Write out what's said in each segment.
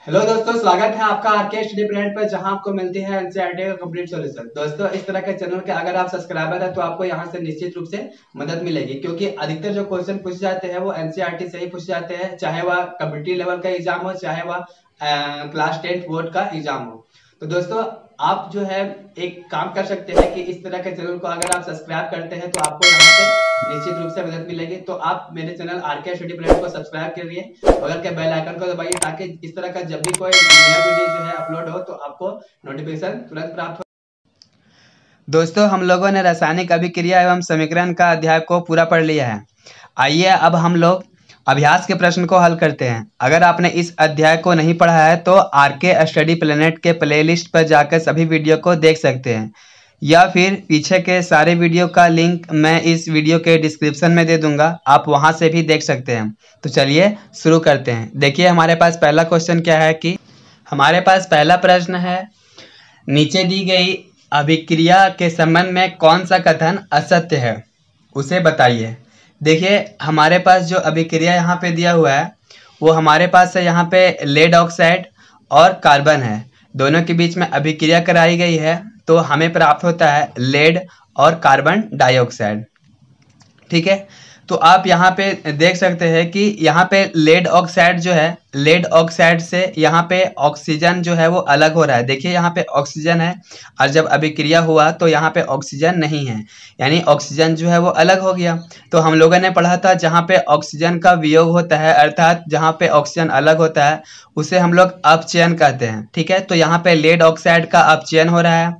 Hello दोस्तों, स्वागत है आपका आरके स्टडी प्लैनेट पर, जहां आपको मिलती है एनसीईआरटी का कंप्लीट सॉल्यूशन। दोस्तों, इस तरह के चैनल के अगर आप सब्सक्राइबर है तो आपको यहां से निश्चित रूप से मदद मिलेगी, क्योंकि अधिकतर जो क्वेश्चन पूछे जाते हैं वो एनसीईआरटी से ही पूछे जाते हैं, चाहे वह कम्पिटिटिव लेवल का एग्जाम हो, चाहे वह क्लास 10 बोर्ड का एग्जाम हो। तो दोस्तों, आप जो है एक काम कर सकते हैं कि इस तरह के चैनल को अगर आप सब्सक्राइब करते हैं तो आपको यहाँ से निश्चित रूप से मदद मिलेगी। तो आप मेरे चैनल आरके स्टडी प्लैनेट को सब्सक्राइब करिए और के बेल आइकन को दबाइए, ताकि इस तरह का जब भी कोई नया वीडियो जो है अपलोड हो तो आपको नोटिफिकेशन तुरंत प्राप्त हो। दोस्तों, हम लोगों ने रासायनिक अभिक्रिया एवं समीकरण का अध्याय को पूरा पढ़ लिया है। आइए अब हम लोग अभ्यास के प्रश्न को हल करते हैं। अगर आपने इस अध्याय को नहीं पढ़ा है तो आरके स्टडी प्लैनेट के प्लेलिस्ट पर जाकर सभी वीडियो को देख सकते हैं, या फिर पीछे के सारे वीडियो का लिंक मैं इस वीडियो के डिस्क्रिप्शन में दे दूंगा, आप वहां से भी देख सकते हैं। तो चलिए शुरू करते हैं। देखिए, हमारे पास पहला क्वेश्चन क्या है कि हमारे पास पहला प्रश्न है, नीचे दी गई अभिक्रिया के संबंध में कौन सा कथन असत्य है, उसे बताइए। देखिए, हमारे पास जो अभिक्रिया यहाँ पे दिया हुआ है वो हमारे पास है यहाँ पे लेड ऑक्साइड और कार्बन है, दोनों के बीच में अभिक्रिया कराई गई है, तो हमें प्राप्त होता है लेड और कार्बन डाइऑक्साइड। ठीक है, तो आप यहाँ पे देख सकते हैं कि यहाँ पे लेड ऑक्साइड जो है, लेड ऑक्साइड से यहाँ पे ऑक्सीजन जो है वो अलग हो रहा है। देखिए, यहाँ पे ऑक्सीजन है और जब अभिक्रिया हुआ तो यहाँ पे ऑक्सीजन नहीं है, यानी ऑक्सीजन जो है वो अलग हो गया। तो हम लोगों ने पढ़ा था जहाँ पे ऑक्सीजन का वियोग होता है, अर्थात जहाँ पे ऑक्सीजन अलग होता है, उसे हम लोग अपचयन कहते हैं। ठीक है, तो यहाँ पे लेड ऑक्साइड का अपचयन हो रहा है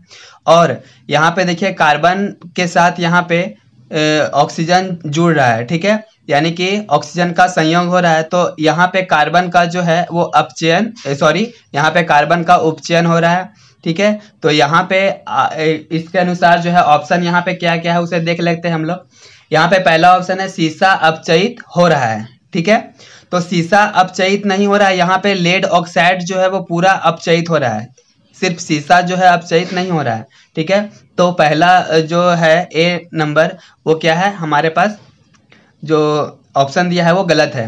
और यहाँ पे देखिए कार्बन के साथ यहाँ पे ऑक्सीजन जुड़ रहा है। ठीक है, यानी कि ऑक्सीजन का संयोग हो रहा है, तो यहाँ पे कार्बन का जो है वो अपचयन यहाँ पे कार्बन का उपचयन हो रहा है। ठीक है, तो यहाँ पे इसके अनुसार जो है ऑप्शन यहाँ पे क्या क्या है उसे देख लेते हैं हम लोग। यहाँ पे पहला ऑप्शन है सीसा अपचयित हो रहा है। ठीक है, तो सीसा अपचयित नहीं हो रहा है, यहाँ पे लेड ऑक्साइड जो है वो पूरा अपचयित हो रहा है, सिर्फ सीसा जो है अपचयित नहीं हो रहा है। ठीक है, तो पहला जो है ए नंबर वो क्या है, हमारे पास जो ऑप्शन दिया है वो गलत है।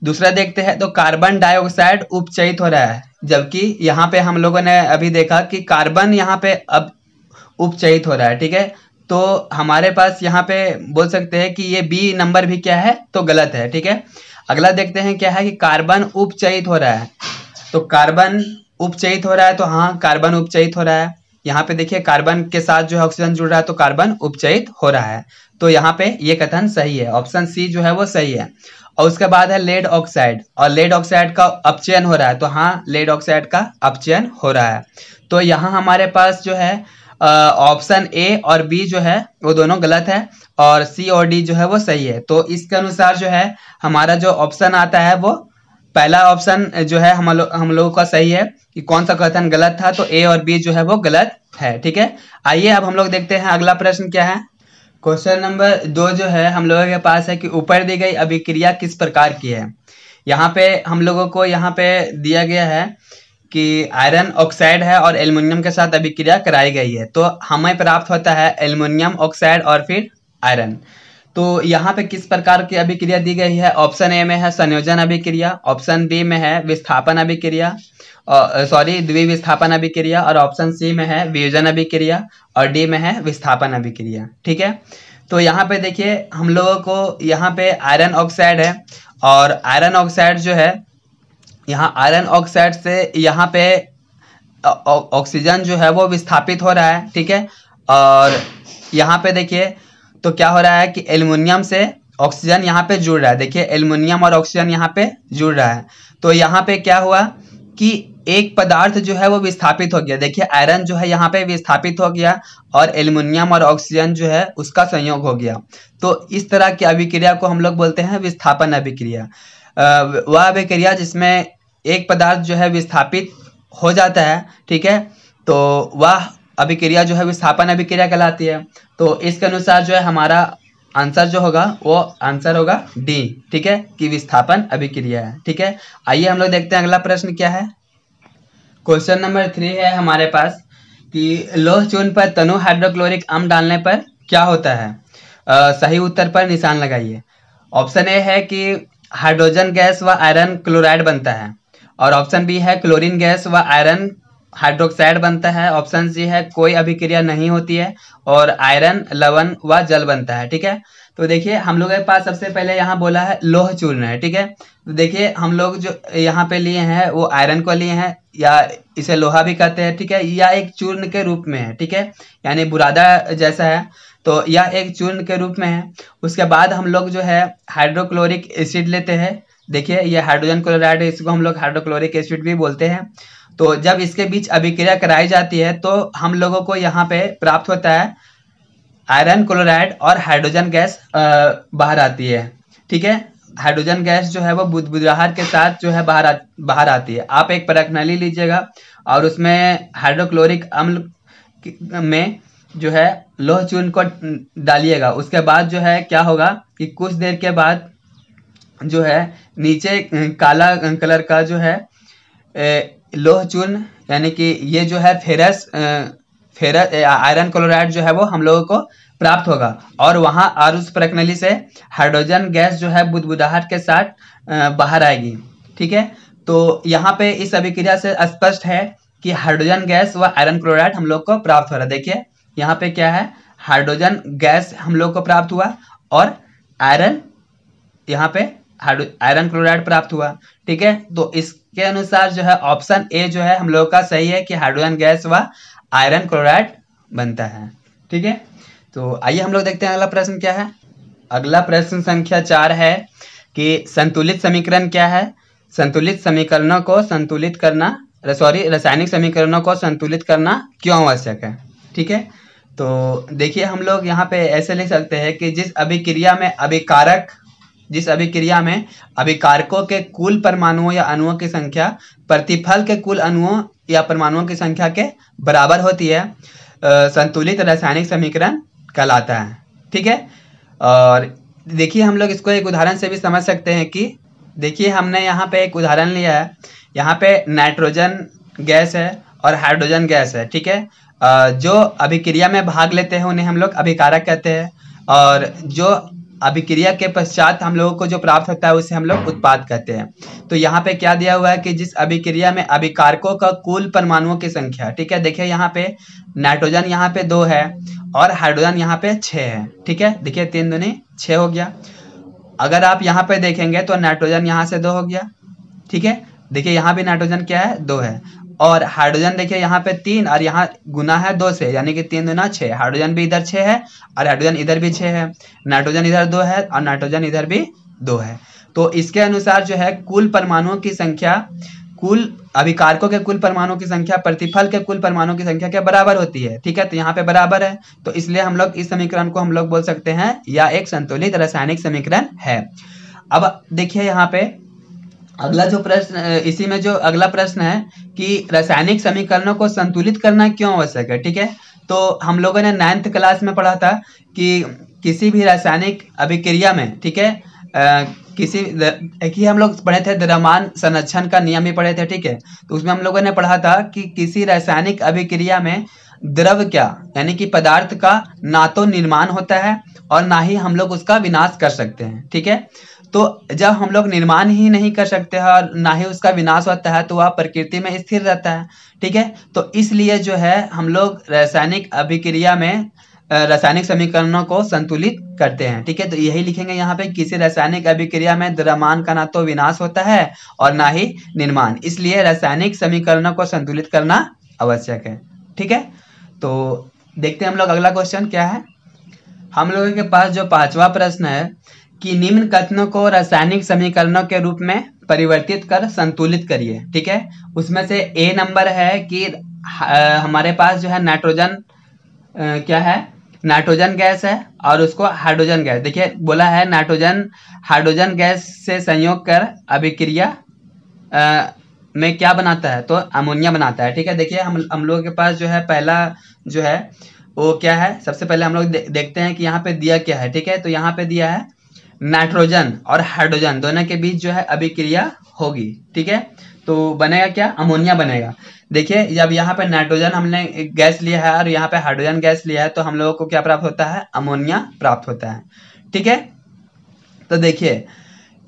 दूसरा देखते हैं, तो कार्बन डाइऑक्साइड उपचयित हो रहा है, जबकि यहाँ पे हम लोगों ने अभी देखा कि कार्बन यहाँ पे अब उपचयित हो रहा है। ठीक है, तो हमारे पास यहाँ पे बोल सकते हैं कि ये बी नंबर भी क्या है, तो गलत है। ठीक है, अगला देखते हैं क्या है कि कार्बन उपचयित हो रहा है, तो कार्बन उपचयित हो रहा है, तो हाँ कार्बन उपचयित हो रहा है। यहाँ पे देखिए कार्बन के साथ जो है ऑक्सीजन जुड़ रहा है, तो कार्बन उपचयित हो रहा है, तो यहाँ पे ये कथन सही है, ऑप्शन सी जो है वो सही है। और उसके बाद है लेड ऑक्साइड, और लेड ऑक्साइड का अपचयन हो रहा है, तो हाँ लेड ऑक्साइड का अपचयन हो रहा है। तो यहाँ हमारे पास जो है ऑप्शन ए और बी जो है वो दोनों गलत है, और सी और डी जो है वो सही है। तो इसके अनुसार जो है हमारा जो ऑप्शन आता है वो पहला ऑप्शन जो है हम लोगों का सही है कि कौन सा कथन गलत था, तो ए और बी जो है वो गलत है। ठीक है, आइए अब हम लोग देखते हैं अगला प्रश्न क्या है। क्वेश्चन नंबर 2 जो है हम लोगों के पास है कि ऊपर दी गई अभिक्रिया किस प्रकार की है। यहाँ पे हम लोगों को यहाँ पे दिया गया है कि आयरन ऑक्साइड है और एल्युमिनियम के साथ अभिक्रिया कराई गई है, तो हमें प्राप्त होता है एल्युमिनियम ऑक्साइड और फिर आयरन। तो यहाँ पे किस प्रकार की अभिक्रिया दी गई है, ऑप्शन ए में है संयोजन अभिक्रिया, ऑप्शन बी में है विस्थापन अभिक्रिया, द्विविस्थापन अभिक्रिया, और ऑप्शन सी में है वियोजन अभिक्रिया, और डी में है विस्थापन अभिक्रिया। ठीक है, तो यहाँ पे देखिए हम लोगों को यहाँ पे आयरन ऑक्साइड है, और आयरन ऑक्साइड जो है यहाँ आयरन ऑक्साइड से यहाँ पे ऑक्सीजन जो है वो विस्थापित हो रहा है। ठीक है, और यहाँ पे देखिए तो क्या हो रहा है कि एल्युमिनियम से ऑक्सीजन यहाँ पे जुड़ रहा है। देखिए एल्युमिनियम और ऑक्सीजन यहाँ पे जुड़ रहा है, तो यहाँ पे क्या हुआ कि एक पदार्थ जो है वो विस्थापित हो गया। देखिए आयरन जो है यहाँ पे विस्थापित हो गया और एल्युमिनियम और ऑक्सीजन जो है उसका संयोग हो गया। तो इस तरह की अभिक्रिया को हम लोग बोलते हैं विस्थापन अभिक्रिया। वह अभिक्रिया जिसमें एक पदार्थ जो है विस्थापित हो जाता है, ठीक है, तो वह अभिक्रिया जो है विस्थापन अभिक्रिया कहलाती है। तो इसके अनुसार जो है हमारा आंसर जो होगा वो आंसर होगा डी। ठीक है, कि विस्थापन अभिक्रिया है। ठीक है, आइए हम लोग देखते हैं अगला प्रश्न क्या है। क्वेश्चन नंबर 3 है हमारे पास कि लोह चूर्ण पर तनु हाइड्रोक्लोरिक अम्ल डालने पर क्या होता है। सही उत्तर पर निशान लगाइए। ऑप्शन ए है कि हाइड्रोजन गैस व आयरन क्लोराइड बनता है, और ऑप्शन बी है क्लोरीन गैस व आयरन हाइड्रोक्साइड बनता है। ऑप्शन सी है कोई अभिक्रिया नहीं होती है और आयरन लवण व जल बनता है। ठीक है, तो देखिए हम लोग के पास सबसे पहले यहाँ बोला है लोह चूर्ण है। ठीक है, तो देखिए हम लोग जो यहाँ पे लिए हैं वो आयरन को लिए हैं, या इसे लोहा भी कहते हैं। ठीक है, या एक चूर्ण के रूप में है। ठीक है, यानी बुरादा जैसा है, तो यह एक चूर्ण के रूप में है। उसके बाद हम लोग जो है हाइड्रोक्लोरिक एसिड लेते हैं। देखिए ये हाइड्रोजन क्लोराइड है, इसको हम लोग हाइड्रोक्लोरिक एसिड भी बोलते हैं। तो जब इसके बीच अभिक्रिया कराई जाती है तो हम लोगों को यहाँ पे प्राप्त होता है आयरन क्लोराइड और हाइड्रोजन गैस बाहर आती है। ठीक है, हाइड्रोजन गैस जो है वो बुदबुदाहट के साथ जो है बाहर आती है। आप एक प्रश्नाली लीजिएगा और उसमें हाइड्रोक्लोरिक अम्ल में जो है लोह चूर्ण को डालिएगा। उसके बाद जो है क्या होगा कि कुछ देर के बाद जो है नीचे काला कलर का जो है लोह चूर्ण, यानी कि ये जो है फेरस आयरन क्लोराइड जो है वो हम लोगों को प्राप्त होगा। और वहां और उस प्रक्रिया से हाइड्रोजन गैस जो है बुदबुदाहट के साथ बाहर आएगी। ठीक है, तो यहाँ पे इस अभिक्रिया से स्पष्ट है कि हाइड्रोजन गैस व आयरन क्लोराइड हम लोग को प्राप्त हो रहा है। देखिए यहाँ पे क्या है, हाइड्रोजन गैस हम लोग को प्राप्त हुआ और आयरन यहाँ पे आयरन क्लोराइड प्राप्त हुआ। ठीक है, तो इसके अनुसार जो है ऑप्शन ए जो है हम लोग का सही है कि हाइड्रोजन गैस व आयरन क्लोराइड बनता है। ठीक है, तो आइए हम लोग देखते हैं अगला प्रश्न क्या है। अगला प्रश्न संख्या 4 है कि संतुलित समीकरण क्या है। संतुलित समीकरणों को संतुलित करना रासायनिक समीकरणों को संतुलित करना क्यों आवश्यक है। ठीक है, तो देखिए हम लोग यहाँ पे ऐसे लिख सकते हैं कि जिस अभिक्रिया में अभिकारकों के कुल परमाणुओं या अणुओं की संख्या प्रतिफल के कुल अणुओं या परमाणुओं की संख्या के बराबर होती है, संतुलित रासायनिक समीकरण कहलाता है। ठीक है, और देखिए हम लोग इसको एक उदाहरण से भी समझ सकते हैं कि देखिए हमने यहाँ पे एक उदाहरण लिया है। यहाँ पे नाइट्रोजन गैस है और हाइड्रोजन गैस है। ठीक है, जो अभिक्रिया में भाग लेते हैं उन्हें हम लोग अभिकारक कहते हैं, और जो अभिक्रिया के पश्चात हम लोगों को जो प्राप्त होता है उसे हम लोग उत्पाद कहते हैं। तो यहाँ पे क्या दिया हुआ है कि जिस अभिक्रिया में अभिकारकों का कुल परमाणुओं की संख्या, ठीक है, देखिए यहाँ पे नाइट्रोजन यहाँ पे 2 है और हाइड्रोजन यहाँ पे 6 है। ठीक है, देखिए 3 दूनी 6 हो गया। अगर आप यहाँ पे देखेंगे तो नाइट्रोजन यहाँ से 2 हो गया। ठीक है, देखिए यहाँ भी नाइट्रोजन क्या है 2 है, और हाइड्रोजन देखिए यहाँ पे 3 और यहाँ गुना है 2 से, यानी कि 3 दूना 6। हाइड्रोजन भी इधर 6 है और हाइड्रोजन इधर भी 6 है। नाइट्रोजन इधर 2 है और नाइट्रोजन इधर भी 2 है। तो इसके अनुसार जो है कुल परमाणुओं की संख्या, कुल अभिकारकों के कुल परमाणुओं की संख्या प्रतिफल के कुल परमाणुओं की संख्या के बराबर होती है। ठीक है, तो यहाँ पे बराबर है, तो इसलिए हम लोग इस समीकरण को हम लोग बोल सकते हैं या एक संतुलित रासायनिक समीकरण है। अब देखिए यहाँ पे अगला जो प्रश्न, इसी में जो अगला प्रश्न है कि रासायनिक समीकरणों को संतुलित करना क्यों आवश्यक है। ठीक है, तो हम लोगों ने 9th क्लास में पढ़ा था कि किसी भी रासायनिक अभिक्रिया में, ठीक है, हम लोग पढ़े थे द्रव्यमान संरक्षण का नियम भी पढ़े थे। ठीक है, तो उसमें हम लोगों ने पढ़ा था कि किसी रासायनिक अभिक्रिया में द्रव क्या, यानी कि पदार्थ का ना तो निर्माण होता है और ना ही हम लोग उसका विनाश कर सकते हैं। ठीक है, तो जब हम लोग निर्माण ही नहीं कर सकते हैं और ना ही उसका विनाश होता है तो वह प्रकृति में स्थिर रहता है। ठीक है, तो इसलिए जो है हम लोग रासायनिक अभिक्रिया में रासायनिक समीकरणों को संतुलित करते हैं। ठीक है, तो यही लिखेंगे यहाँ पे, किसी रासायनिक अभिक्रिया में द्रव्यमान का ना तो विनाश होता है और ना ही निर्माण, इसलिए रासायनिक समीकरणों को संतुलित करना आवश्यक है। ठीक है, तो देखते हैं हम लोग अगला क्वेश्चन क्या है। हम लोगों के पास जो 5वां प्रश्न है कि निम्न कथनों को रासायनिक समीकरणों के रूप में परिवर्तित कर संतुलित करिए। ठीक है, उसमें से ए नंबर है कि हमारे पास जो है नाइट्रोजन क्या है, नाइट्रोजन गैस है और उसको हाइड्रोजन गैस, देखिए बोला है नाइट्रोजन हाइड्रोजन गैस से संयोग कर अभिक्रिया में क्या बनाता है, तो अमोनिया बनाता है। ठीक है, देखिए हम लोगों के पास जो है पहला जो है वो क्या है, सबसे पहले हम लोग देखते हैं कि यहाँ पे दिया क्या है। ठीक है, तो यहाँ पे दिया है नाइट्रोजन और हाइड्रोजन दोनों के बीच जो है अभिक्रिया होगी। ठीक है, तो बनेगा क्या, अमोनिया बनेगा। देखिए जब यहाँ पे नाइट्रोजन हमने गैस लिया है और यहाँ पे हाइड्रोजन गैस लिया है तो हम लोगों को क्या प्राप्त होता है, अमोनिया प्राप्त होता है। ठीक है, तो देखिए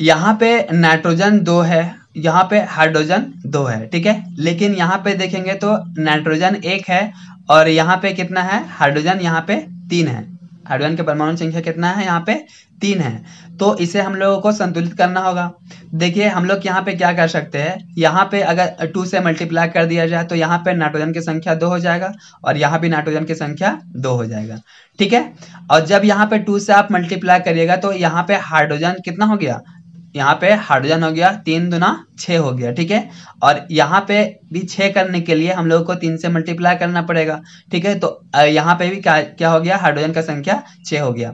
यहाँ पे नाइट्रोजन 2 है यहाँ पे हाइड्रोजन 2 है, ठीक है। लेकिन यहाँ पे देखेंगे तो नाइट्रोजन 1 है और यहाँ पे कितना है, हाइड्रोजन यहाँ पे 3 है। हाइड्रोजन के परमाणु संख्या कितना है, यहाँ पे 3 है। तो इसे हम लोगों को संतुलित करना होगा। देखिए हम लोग यहाँ पे क्या कर सकते हैं, यहाँ पे अगर 2 से मल्टीप्लाई कर दिया जाए तो यहाँ पे नाइट्रोजन की संख्या 2 हो जाएगा और यहाँ भी नाइट्रोजन की संख्या 2 हो जाएगा, ठीक है। और जब यहाँ पे 2 से आप मल्टीप्लाई करिएगा तो यहाँ पे हाइड्रोजन कितना हो गया, यहाँ पे हाइड्रोजन हो गया 3 दूना 6 हो गया, ठीक है। और यहाँ पे भी 6 करने के लिए हम लोगों को 3 से मल्टीप्लाई करना पड़ेगा, ठीक है। तो यहाँ पे भी क्या हो गया, हाइड्रोजन का संख्या 6 हो गया।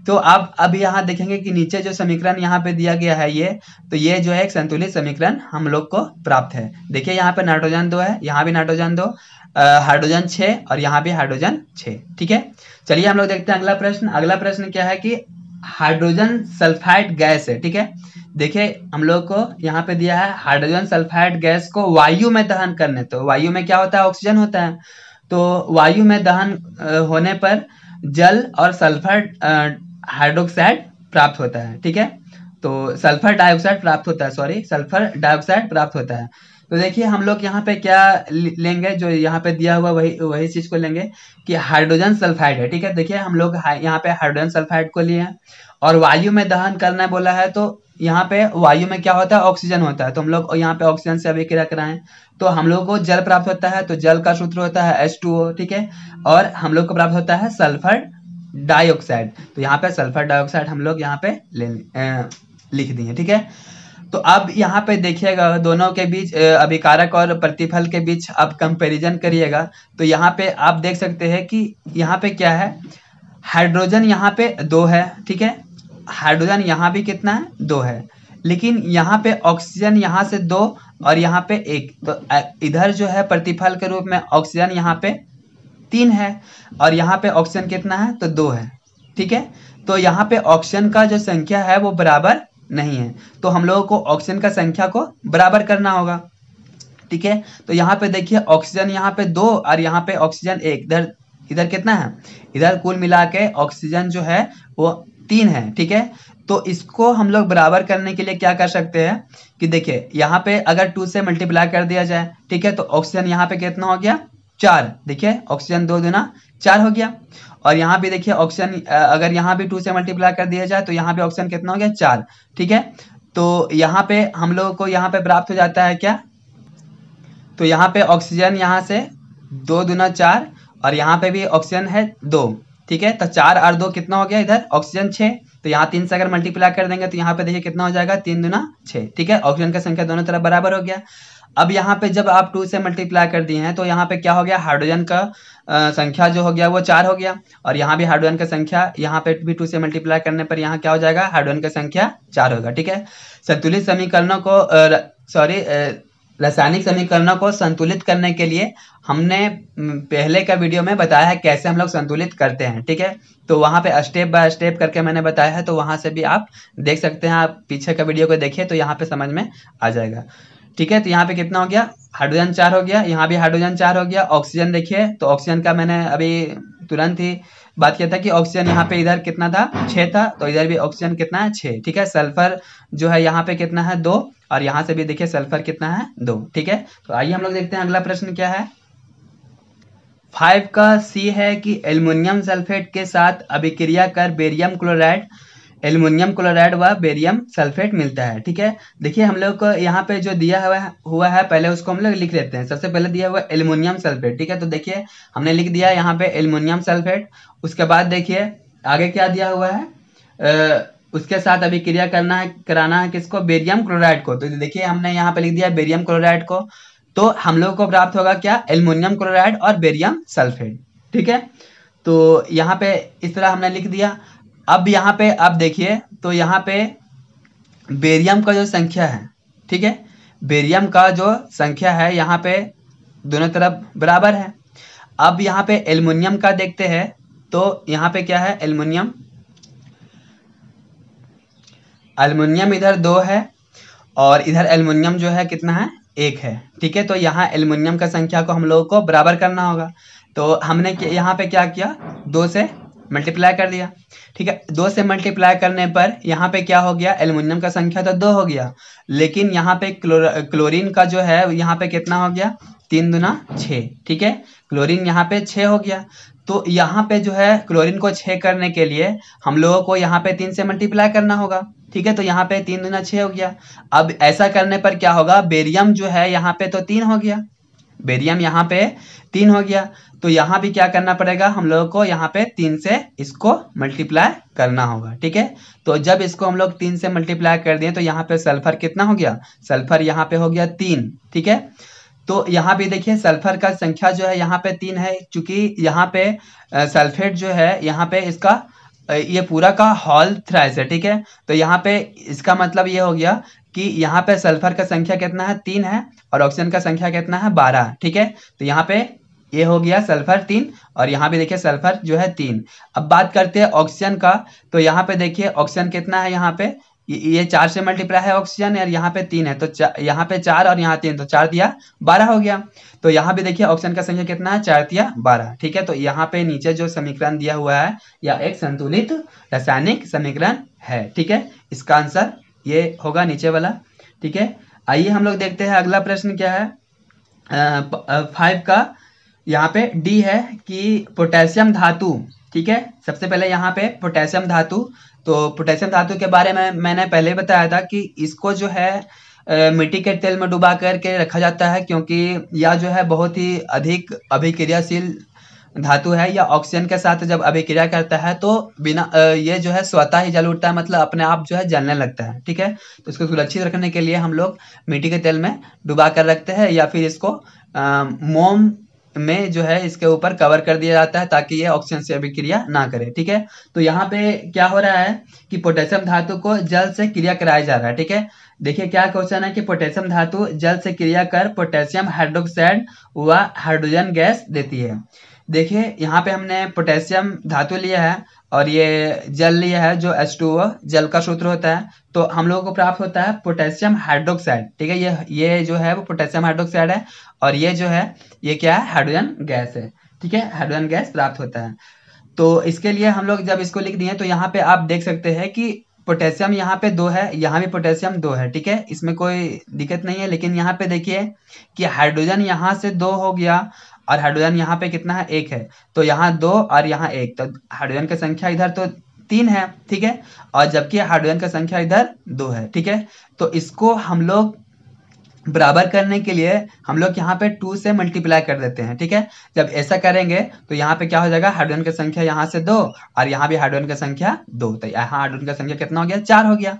तो आप अब यहाँ देखेंगे कि नीचे जो समीकरण यहाँ पे दिया गया है ये, तो ये जो है एक संतुलित समीकरण हम लोग को प्राप्त है। देखिए यहाँ पे नाइट्रोजन 2 है, यहाँ भी नाइट्रोजन 2, हाइड्रोजन 6 और यहाँ भी हाइड्रोजन 6, ठीक है। चलिए हम लोग देखते हैं अगला प्रश्न। अगला प्रश्न क्या है कि हाइड्रोजन सल्फाइड गैस है, ठीक है। देखिए हम लोग को यहाँ पे दिया है हाइड्रोजन सल्फाइड गैस को वायु में दहन करने, तो वायु में क्या होता है, ऑक्सीजन होता है। तो वायु में दहन होने पर जल और सल्फर हाइड्रोक्साइड प्राप्त होता है, ठीक है। तो सल्फर डाइऑक्साइड प्राप्त होता है, सॉरी सल्फर डाइऑक्साइड प्राप्त होता है। तो देखिए हम लोग यहाँ पे क्या लेंगे, जो यहाँ पे दिया हुआ वही चीज को लेंगे कि हाइड्रोजन सल्फाइड है, ठीक है। देखिए हम लोग यहाँ पे हाइड्रोजन सल्फाइड को लिए हैं और वायु में दहन करना बोला है, तो यहाँ पे वायु में क्या होता है, ऑक्सीजन होता है। तो हम लोग यहाँ पे ऑक्सीजन से अभिक्रिया कराएं तो हम लोग को जल प्राप्त होता है, तो जल का सूत्र होता है H2O, ठीक है। और हम लोग को प्राप्त होता है सल्फर डाइऑक्साइड, तो यहाँ पे सल्फर डाइऑक्साइड हम लोग यहाँ पे लिख दिए, ठीक है। तो अब यहाँ पे देखिएगा दोनों के बीच अभिकारक और प्रतिफल के बीच अब कंपैरिजन करिएगा, तो यहाँ पे आप देख सकते हैं कि यहाँ पे क्या है, हाइड्रोजन यहाँ पे 2 है, ठीक है। हाइड्रोजन यहाँ भी कितना है, 2 है। लेकिन यहाँ पे ऑक्सीजन यहाँ से 2 और यहाँ पे 1, तो इधर जो है प्रतिफल के रूप में ऑक्सीजन यहाँ पे 3 है और यहाँ पे ऑक्सीजन कितना है, तो 2 है, ठीक है। तो यहाँ पे ऑक्सीजन का जो संख्या है वो बराबर नहीं है, तो हम लोगों को ऑक्सीजन का संख्या को बराबर करना होगा, ठीक है। तो यहाँ पे देखिए ऑक्सीजन यहाँ पे 2 और यहाँ पे ऑक्सीजन 1, इधर कितना है, इधर कुल मिला के ऑक्सीजन जो है वो 3 है, ठीक है। तो इसको हम लोग बराबर करने के लिए क्या कर सकते हैं कि देखिए यहाँ पे अगर 2 से मल्टीप्लाई कर दिया जाए, ठीक है, तो ऑक्सीजन यहाँ पे कितना हो गया, 4, देखिए ऑक्सीजन 2 दूना 4 हो गया। और यहाँ भी देखिए ऑक्सीजन अगर यहाँ भी 2 से मल्टीप्लाई कर दिया जाए तो यहाँ पे ऑक्सीजन कितना हो गया, 4, ठीक है। तो यहाँ पे हम लोगों को यहाँ पे प्राप्त हो जाता है क्या, तो यहाँ पे ऑक्सीजन यहाँ से 2 दूना 4 और यहाँ पे भी ऑक्सीजन है 2, ठीक है। तो 4 और 2 कितना हो गया, इधर ऑक्सीजन 6, तो यहाँ 3 से अगर मल्टीप्लाई कर देंगे तो यहाँ पे देखिए कितना हो जाएगा, 3 दूना 6, ठीक है। ऑक्सीजन का संख्या दोनों तरफ बराबर हो गया। अब यहाँ पे जब आप 2 से मल्टीप्लाई कर दिए हैं तो यहाँ पे क्या हो गया, हाइड्रोजन का संख्या जो हो गया वो 4 हो गया और यहाँ भी हाइड्रोजन का संख्या, यहाँ पे भी 2 से मल्टीप्लाई करने पर यहाँ क्या हो जाएगा, हाइड्रोजन का संख्या 4 होगा, ठीक है। संतुलित समीकरणों को रासायनिक समीकरणों को संतुलित करने के लिए हमने पहले का वीडियो में बताया है कैसे हम लोग संतुलित करते हैं, ठीक है। तो वहाँ पे स्टेप बाय स्टेप करके मैंने बताया है, तो वहाँ से भी आप देख सकते हैं, आप पीछे का वीडियो को देखिए तो यहाँ पे समझ में आ जाएगा, ठीक है। तो यहाँ पे कितना हो गया, हाइड्रोजन 4 हो गया, यहाँ भी हाइड्रोजन 4 हो गया। ऑक्सीजन देखिए, तो ऑक्सीजन का मैंने अभी तुरंत ही बात किया था कि ऑक्सीजन यहाँ पे इधर कितना था, 6 था, तो इधर भी ऑक्सीजन कितना है, 6, ठीक है। सल्फर जो है यहाँ पे कितना है, 2 और यहाँ से भी देखिए सल्फर कितना है, 2, ठीक है। तो आइए हम लोग देखते हैं अगला प्रश्न क्या है। 5 का सी है कि एल्युमिनियम सल्फेट के साथ अभिक्रिया कर बेरियम क्लोराइड, एल्युमिनियम क्लोराइड व बेरियम सल्फेट मिलता है, ठीक है। देखिए हम लोग को यहाँ पे जो दिया हुआ है पहले उसको हम लोग लिख लेते हैं। सबसे पहले दिया हुआ एल्युमिनियम सल्फेट, ठीक है। तो देखिए हमने लिख दिया यहाँ पे एल्युमिनियम सल्फेट। उसके बाद देखिए आगे क्या दिया हुआ है, उसके साथ अभिक्रिया कराना है किसको, बेरियम क्लोराइड को। तो देखिए हमने यहाँ पे लिख दिया बेरियम क्लोराइड को, तो हम लोग को प्राप्त होगा क्या, एल्युमिनियम क्लोराइड और बेरियम सल्फेट, ठीक है। तो यहाँ पे इस तरह हमने लिख दिया। अब यहाँ पे आप देखिए तो यहाँ पे बेरियम का जो संख्या है, ठीक है, बेरियम का जो संख्या है यहाँ पे दोनों तरफ बराबर है। अब यहाँ पे एल्युमिनियम का देखते हैं, तो यहाँ पे क्या है, एल्युमिनियम इधर 2 है और इधर एल्युमिनियम जो है कितना है, 1 है, ठीक है। तो यहाँ एल्युमिनियम का संख्या को हम लोगों को बराबर करना होगा। तो हमने यहाँ पे क्या किया, 2 से मल्टीप्लाई कर दिया। ठीक है, 2 से मल्टीप्लाई करने पर यहाँ पे क्या हो गया, एल्युमिनियम का संख्या तो 2 हो गया, लेकिन यहाँ पे क्लोरीन का जो है यहाँ पे कितना हो गया, 3 दूना 6। ठीक है, क्लोरीन यहाँ पे 6 हो गया। तो यहाँ पे जो है क्लोरीन को 6 करने के लिए हम लोगों को यहाँ पे 3 से मल्टीप्लाई करना होगा। ठीक है, तो यहाँ पे 3 दूना 6 हो गया। अब ऐसा करने पर क्या होगा, बेरियम जो है यहाँ पे तो 3 हो गया, बेरियम यहाँ पे 3 हो गया। तो यहाँ भी क्या करना पड़ेगा, हम लोगों को यहाँ पे 3 से इसको मल्टीप्लाई करना होगा। ठीक है, तो जब इसको हम लोग 3 से मल्टीप्लाई कर दिए तो यहाँ पे सल्फर कितना हो गया, सल्फर यहाँ पे हो गया 3। ठीक है, तो यहाँ भी देखिए सल्फर का संख्या जो है यहाँ पे 3 है, चूंकि यहाँ पे सल्फेट जो है यहाँ पे इसका ये पूरा का हॉल थ्राइस है। ठीक है, तो यहाँ पे इसका मतलब ये हो गया कि यहाँ पे सल्फर का संख्या कितना है, 3 है, और ऑक्सीजन का संख्या कितना है, 12। ठीक है, तो यहाँ पे ये हो गया सल्फर 3, और यहाँ भी देखिए सल्फर जो है 3। अब बात करते हैं ऑक्सीजन का, तो यहाँ पे देखिए ऑक्सीजन कितना है, यहाँ पे ये 4 से मल्टीप्लाई है ऑक्सीजन, और यहाँ पे 3 है, तो यहाँ पे 4 और यहाँ 3, तो 4 दिया 12 हो गया। तो यहाँ भी देखिए ऑक्सीजन का संख्या कितना है, 4 दिया 12। ठीक है, तो यहाँ पे नीचे जो समीकरण दिया हुआ है या एक संतुलित रासायनिक समीकरण है। ठीक है, इसका आंसर ये होगा नीचे वाला। ठीक है, आइए हम लोग देखते हैं अगला प्रश्न क्या है। 5 का यहाँ पे डी है कि पोटेशियम धातु। ठीक है, सबसे पहले यहाँ पे पोटेशियम धातु, तो पोटेशियम धातु के बारे में मैंने पहले बताया था कि इसको जो है मिट्टी के तेल में डुबा करके रखा जाता है, क्योंकि यह जो है बहुत ही अधिक अभिक्रियाशील धातु है। या ऑक्सीजन के साथ जब अभिक्रिया करता है तो बिना ये जो है स्वतः ही जल उठता है, मतलब अपने आप जो है जलने लगता है। ठीक है, तो इसको सुरक्षित रखने के लिए हम लोग मिट्टी के तेल में डुबा कर रखते हैं, या फिर इसको मोम में जो है इसके ऊपर कवर कर दिया जाता है ताकि ये ऑक्सीजन से अभिक्रिया ना करे। ठीक है, तो यहाँ पे क्या हो रहा है कि पोटेशियम धातु को जल से क्रिया कराया जा रहा है। ठीक है, देखिए क्या क्वेश्चन है कि पोटेशियम धातु जल से क्रिया कर पोटेशियम हाइड्रोक्साइड व हाइड्रोजन गैस देती है। देखिए यहाँ पे हमने पोटेशियम धातु लिया है और ये जल लिया है जो H2O जल का सूत्र होता है, तो हम लोगों को प्राप्त होता है पोटेशियम हाइड्रोक्साइड। ठीक है, ये जो है वो पोटेशियम हाइड्रोक्साइड है, और ये जो है ये क्या है, हाइड्रोजन गैस है। ठीक है, हाइड्रोजन गैस प्राप्त होता है। तो इसके लिए हम लोग जब इसको लिख दिए तो यहाँ पे आप देख सकते हैं कि पोटेशियम यहाँ पे 2 है, यहाँ भी पोटेशियम 2 है। ठीक है, इसमें कोई दिक्कत नहीं है, लेकिन यहाँ पे देखिए कि हाइड्रोजन यहाँ से 2 हो गया और हाइड्रोजन यहाँ पे कितना है, 1 है, तो यहाँ 2 और यहाँ 1, तो हाइड्रोजन की संख्या इधर तो 3 है। ठीक है, और जबकि हाइड्रोजन की संख्या इधर 2 है। ठीक है, तो इसको हम लोग बराबर करने के लिए हम लोग यहाँ पे 2 से मल्टीप्लाई कर देते हैं। ठीक है, जब ऐसा करेंगे तो यहाँ पे क्या हो जाएगा, हाइड्रोजन की संख्या यहाँ से 2 और यहाँ भी हाइड्रोजन की संख्या 2, तो यहाँ हाइड्रोजन की संख्या कितना हो गया, 4 हो गया।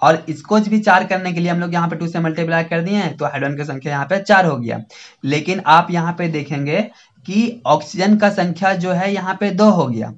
और इसको भी 4 करने के लिए हम लोग यहाँ पे 2 से मल्टीप्लाई कर दिए हैं, तो हाइड्रोजन की संख्या यहाँ पे 4 हो गया। लेकिन आप यहाँ पे देखेंगे कि ऑक्सीजन का संख्या जो है यहाँ पे 2 हो गया,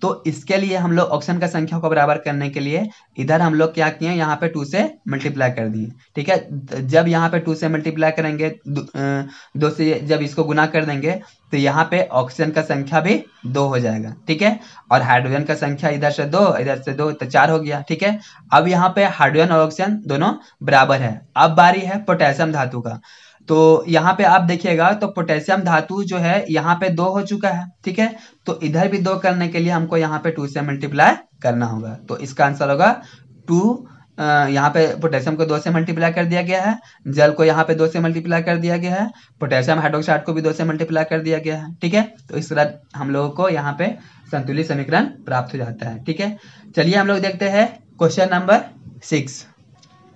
तो इसके लिए हम लोग ऑक्सीजन का संख्या को बराबर करने के लिए इधर हम लोग क्या किए, यहाँ पे 2 से मल्टीप्लाई कर दिए। ठीक है, जब यहाँ पे 2 से मल्टीप्लाई करेंगे, 2 से जब इसको गुना कर देंगे तो यहाँ पे ऑक्सीजन का संख्या भी 2 हो जाएगा। ठीक है, और हाइड्रोजन का संख्या इधर से 2 इधर से 2, तो 4 हो गया। ठीक है, अब यहाँ पे हाइड्रोजन और ऑक्सीजन दोनों बराबर है। अब बारी है पोटेशियम धातु का, तो यहाँ पे आप देखिएगा तो पोटेशियम धातु जो है यहाँ पे 2 हो चुका है। ठीक है, तो इधर भी 2 करने के लिए हमको यहाँ पे 2 से मल्टीप्लाई करना होगा, तो इसका आंसर होगा 2। यहाँ पे पोटेशियम को 2 से मल्टीप्लाई कर दिया गया है, जल को यहाँ पे 2 से मल्टीप्लाई कर दिया गया है, पोटेशियम हाइड्रोक्साइड को भी 2 से मल्टीप्लाई कर दिया गया है। ठीक है, तो इस तरह हम लोगों को यहाँ पे संतुलित समीकरण प्राप्त हो जाता है। ठीक है, चलिए हम लोग देखते हैं क्वेश्चन नंबर 6।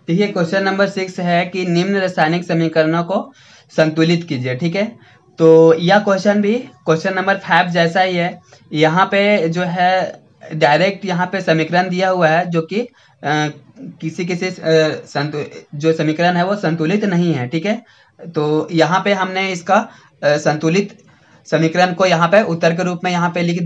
देखिए क्वेश्चन नंबर 6 है कि निम्न रासायनिक समीकरणों को संतुलित कीजिए। ठीक है, तो यह क्वेश्चन भी क्वेश्चन नंबर 5 जैसा ही है। यहाँ पे जो है डायरेक्ट यहाँ पे समीकरण दिया हुआ है जो कि किसी जो समीकरण है वो संतुलित नहीं है। ठीक है, तो यहाँ पे हमने इसका संतुलित समीकरण को यहाँ पे उत्तर के रूप में यहाँ पे लिख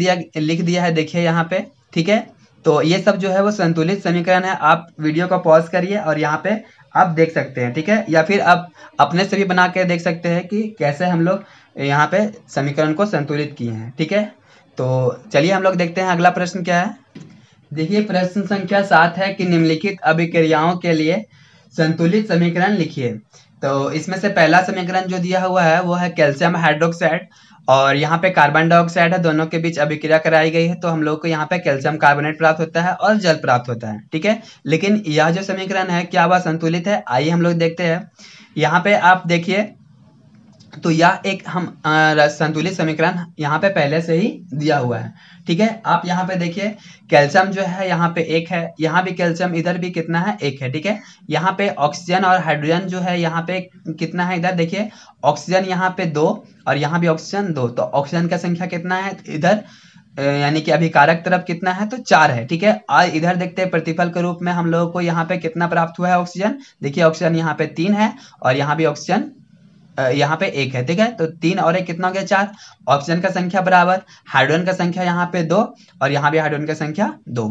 दिया है, देखिए यहाँ पे। ठीक है, तो ये सब जो है वो संतुलित समीकरण है। आप वीडियो को पॉज करिए और यहाँ पे आप देख सकते हैं। ठीक है, या फिर आप अपने से भी बना के देख सकते हैं कि कैसे हम लोग यहाँ पे समीकरण को संतुलित किए हैं। ठीक है, तो चलिए हम लोग देखते हैं अगला प्रश्न क्या है। देखिए प्रश्न संख्या 7 है कि निम्नलिखित अभिक्रियाओं के लिए संतुलित समीकरण लिखिए। तो इसमें से पहला समीकरण जो दिया हुआ है वो है कैल्शियम हाइड्रोक्साइड, और यहाँ पे कार्बन डाइऑक्साइड है, दोनों के बीच अभिक्रिया कराई गई है, तो हम लोग को यहाँ पे कैल्शियम कार्बोनेट प्राप्त होता है और जल प्राप्त होता है। ठीक है, लेकिन यह जो समीकरण है क्या वह संतुलित है? आइए हम लोग देखते हैं। यहाँ पे आप देखिए, तो यह एक हम संतुलित समीकरण यहाँ पे पहले से ही दिया हुआ है। ठीक है, आप यहाँ पे देखिए, कैल्शियम जो है यहाँ पे 1 है, यहाँ भी कैल्शियम, इधर भी कितना है? 1 है। ठीक है, यहाँ पे ऑक्सीजन और हाइड्रोजन जो है यहाँ पे कितना है? इधर देखिए, ऑक्सीजन यहाँ पे 2 और यहाँ भी ऑक्सीजन 2, तो ऑक्सीजन का संख्या कितना है इधर? यानी कि अभिकारक तरफ कितना है? तो 4 है। ठीक है, और इधर देखते हैं प्रतिफल के रूप में हम लोगों को यहाँ पे कितना प्राप्त हुआ है ऑक्सीजन। देखिए ऑक्सीजन यहाँ पे 3 है और यहाँ भी ऑक्सीजन यहाँ पे 1 है। ठीक है, तो 3 और 1 कितना हो गया? 4। ऑक्सीजन का संख्या बराबर हाइड्रोजन का संख्या यहाँ पे 2 और यहाँ भी हाइड्रोजन का संख्या 2।